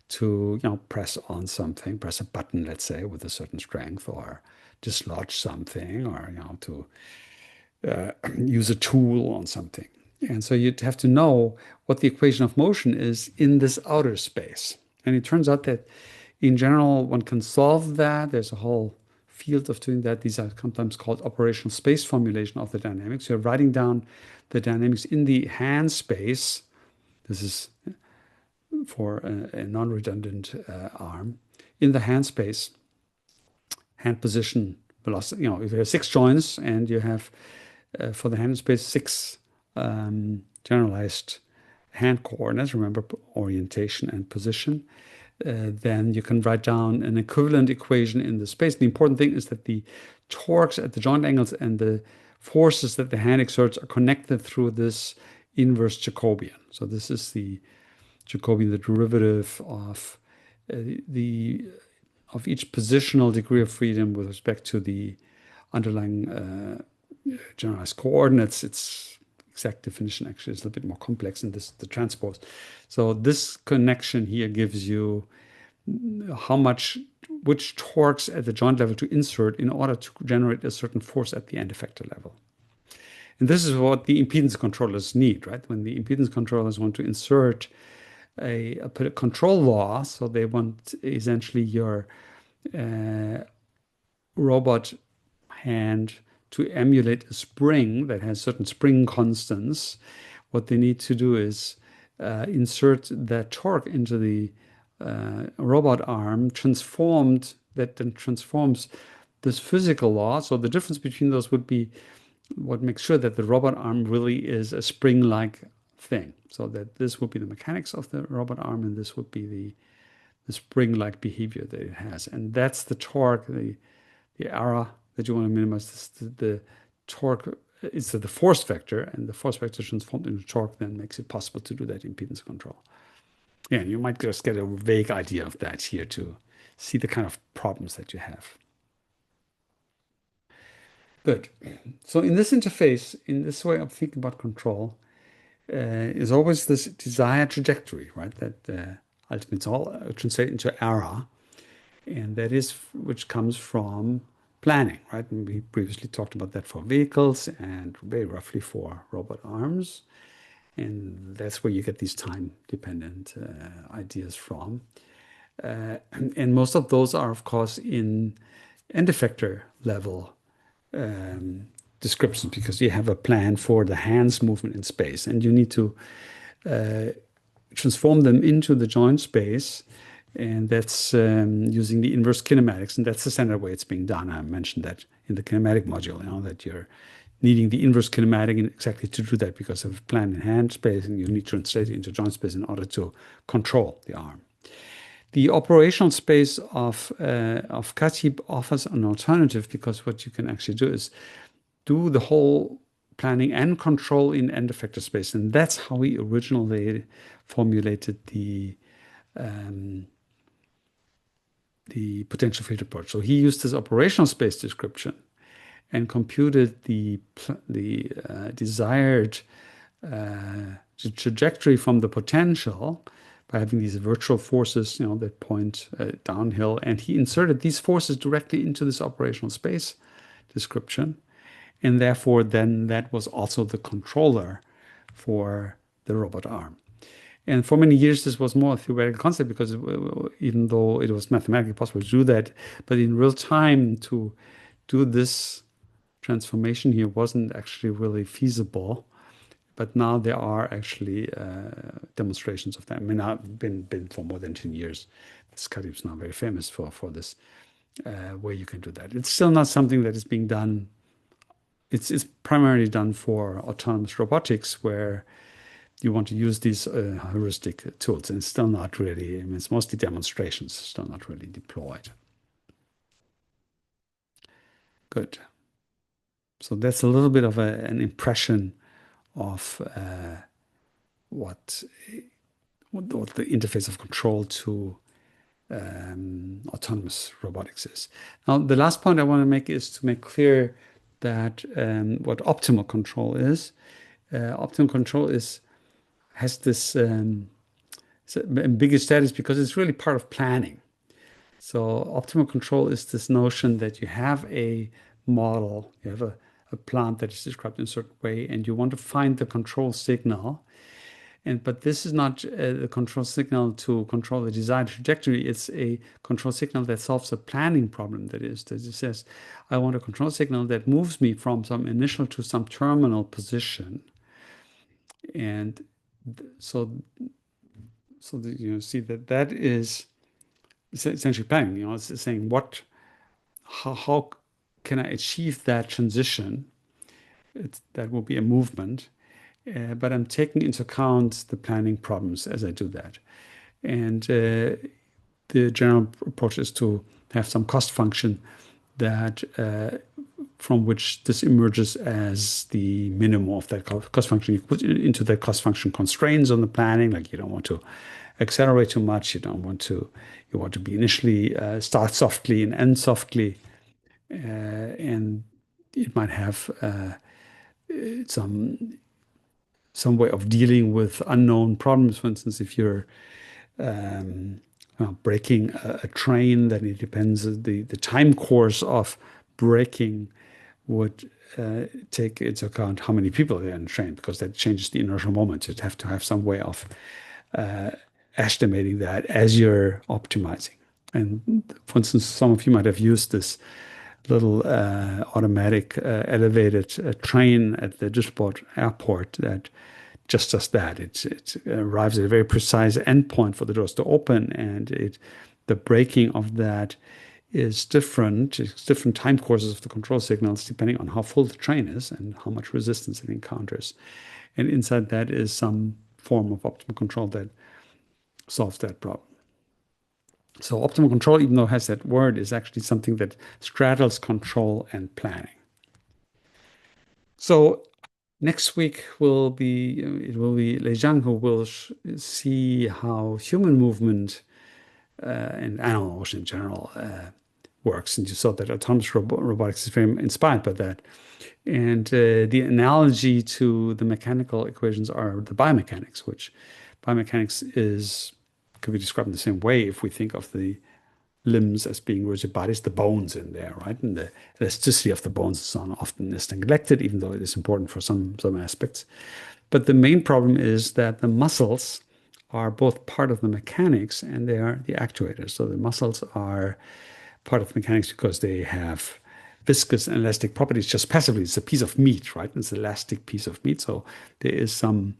Speaker 1: to press on something, press a button, let's say, with a certain strength, or dislodge something, or to use a tool on something. And so you'd have to know what the equation of motion is in this outer space. And it turns out that in general, one can solve that. There's a whole field of doing that. These are sometimes called operational space formulation of the dynamics. You're writing down the dynamics in the hand space. This is for a non-redundant arm. In the hand space, hand position, velocity. If you have 6 joints and you have for the hand space 6 generalized hand coordinates, remember orientation and position, then you can write down an equivalent equation in the space. The important thing is that the torques at the joint angles and the forces that the hand exerts are connected through this inverse Jacobian. So this is the Jacobian, the derivative of of each positional degree of freedom with respect to the underlying generalized coordinates. Its exact definition actually is a little bit more complex in the transpose. So this connection here gives you which torques at the joint level to insert in order to generate a certain force at the end effector level. And this is what the impedance controllers need, right? When the impedance controllers want to insert a control law, so they want essentially your robot hand to emulate a spring that has certain spring constants. What they need to do is insert that torque into the robot arm, that then transforms this physical law. So the difference between those would be what makes sure that the robot arm really is a spring-like thing. So that this would be the mechanics of the robot arm, and this would be the spring-like behavior that it has. And that's the torque, the error that you want to minimize, the torque it's the force vector, and the force vector transformed into torque then makes it possible to do that impedance control. Yeah, you might just get a vague idea of that here to see the kind of problems that you have. Good. So in this interface, in this way of thinking about control, is always this desired trajectory, right? That ultimately it's all translated into error, and that is which comes from planning, right? And we previously talked about that for vehicles and very roughly for robot arms, and that's where you get these time-dependent ideas from. And most of those are, of course, in end effector level um, descriptions because you have a plan for the hands movement in space and you need to uh, transform them into the joint space. And that's using the inverse kinematics. And that's the standard way it's being done. I mentioned that in the kinematic module, that you're needing the inverse kinematic exactly to do that because of plan in hand space and you need to translate it into joint space in order to control the arm. The operational space of CATIB offers an alternative because what you can actually do is do the whole planning and control in end effector space. And that's how we originally formulated the potential filter approach. So he used this operational space description and computed the desired trajectory from the potential by having these virtual forces, that point downhill. And he inserted these forces directly into this operational space description. And therefore, then that was also the controller for the robot arm. And for many years, this was more a theoretical concept because even though it was mathematically possible to do that, but in real time to do this transformation here wasn't actually really feasible. But now there are actually demonstrations of that. I mean, I've been for more than 10 years. This Carib is now very famous for this, where you can do that. It's still not something that is being done. It's primarily done for autonomous robotics, where you want to use these heuristic tools, and it's still not really. I mean, it's mostly demonstrations, still not really deployed. Good. So that's a little bit of an impression of what what the interface of control to autonomous robotics is. Now, the last point I want to make is to make clear that what optimal control is. Optimal control has this ambiguous status because it's really part of planning. So optimal control is this notion that you have a model, you have a plant that is described in a certain way, and you want to find the control signal. But this is not the control signal to control the desired trajectory. It's a control signal that solves a planning problem. That is, that it says, I want a control signal that moves me from some initial to some terminal position. And so that you see that is essentially planning. It's saying how can I achieve that transition? That will be a movement. But I'm taking into account the planning problems as I do that. And the general approach is to have some cost function that from which this emerges as the minimum of that cost function. You put into that cost function constraints on the planning, like you don't want to accelerate too much. You want to be initially start softly and end softly. And it might have some way of dealing with unknown problems. For instance, if you're braking a train, then it depends. The time course of braking would take into account how many people are in the train, because that changes the inertial moment. You'd have to have some way of estimating that as you're optimizing. And for instance, some of you might have used this little automatic elevated train at the Düsseldorf airport that just does that. It arrives at a very precise endpoint for the doors to open, and the braking of that is different. It's different time courses of the control signals depending on how full the train is and how much resistance it encounters. And inside that is some form of optimal control that solves that problem. So optimal control, even though it has that word, is actually something that straddles control and planning. So next week will be it will be Lei Zhang who will see how human movement and animal motion in general works. And you saw that autonomous robotics is very inspired by that. And the analogy to the mechanical equations are the biomechanics, which biomechanics is could be described in the same way if we think of the limbs as being rigid bodies, the bones in there, right? And the elasticity of the bones and so on often is neglected, even though it is important for some aspects. But the main problem is that the muscles are both part of the mechanics and they are the actuators. So the muscles are part of mechanics because they have viscous and elastic properties just passively. It's a piece of meat, right? It's an elastic piece of meat. So there is some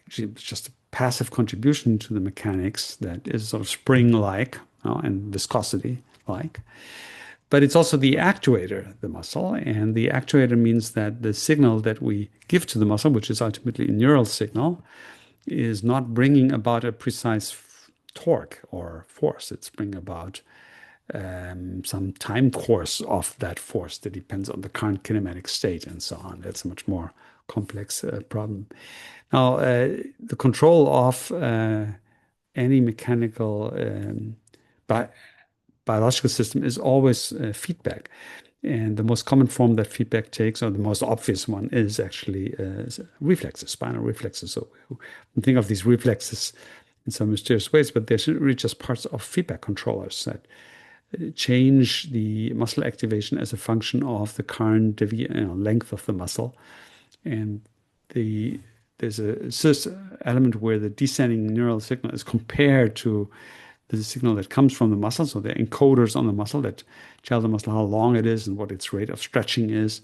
Speaker 1: just a passive contribution to the mechanics that is sort of spring-like and viscosity-like. But it's also the actuator, the muscle, and the actuator means that the signal that we give to the muscle, which is ultimately a neural signal, is not bringing about a precise torque or force. It's bringing about some time course of that force that depends on the current kinematic state and so on. That's a much more complex problem. Now, the control of any mechanical bi biological system is always feedback. And the most common form that feedback takes, or the most obvious one, is actually reflexes, spinal reflexes. So we think of these reflexes in some mysterious ways, but they're really just parts of feedback controllers that change the muscle activation as a function of the current length of the muscle. And the there's a element where the descending neural signal is compared to the signal that comes from the muscle. So the encoders on the muscle that tell the muscle how long it is and what its rate of stretching is.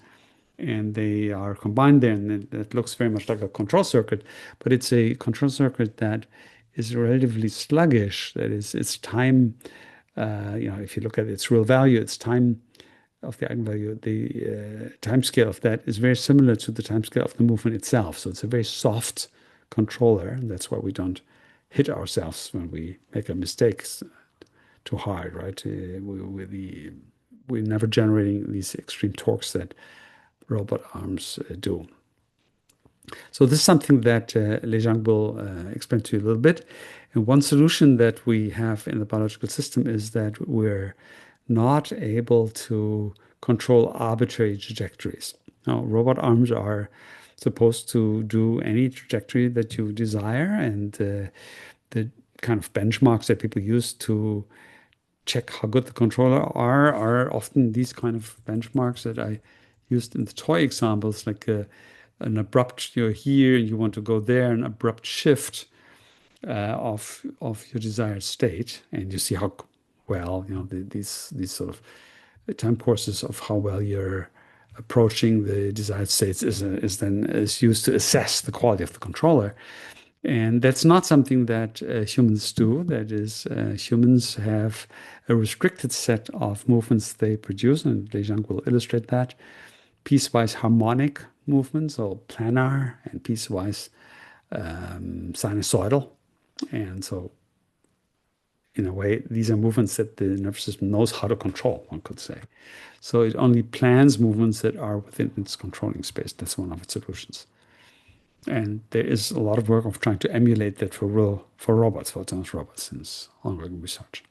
Speaker 1: And they are combined there, and it looks very much like a control circuit, but it's a control circuit that is relatively sluggish. That is, its time, if you look at its real value, its time of the eigenvalue, the time scale of that is very similar to the time scale of the movement itself. So it's a very soft controller, and that's why we don't hit ourselves when we make a mistake too hard, right? We're never generating these extreme torques that robot arms do. So this is something that Lei Zhang will explain to you a little bit. And one solution that we have in the biological system is that we're not able to control arbitrary trajectories. Now, robot arms are supposed to do any trajectory that you desire, and the kind of benchmarks that people use to check how good the controller are often these kind of benchmarks that I used in the toy examples, like an abrupt, you're here and you want to go there, an abrupt shift of your desired state, and you see how well, these sort of time courses of how well you're approaching the desired states is used to assess the quality of the controller. And that's not something that humans do. That is, humans have a restricted set of movements they produce, and Lei Zhang will illustrate that. Piecewise harmonic movements, or planar, and piecewise sinusoidal. And so, in a way, these are movements that the nervous system knows how to control, one could say. So it only plans movements that are within its controlling space. That's one of its solutions. And there is a lot of work of trying to emulate that for robots, for autonomous robots, and it's ongoing research.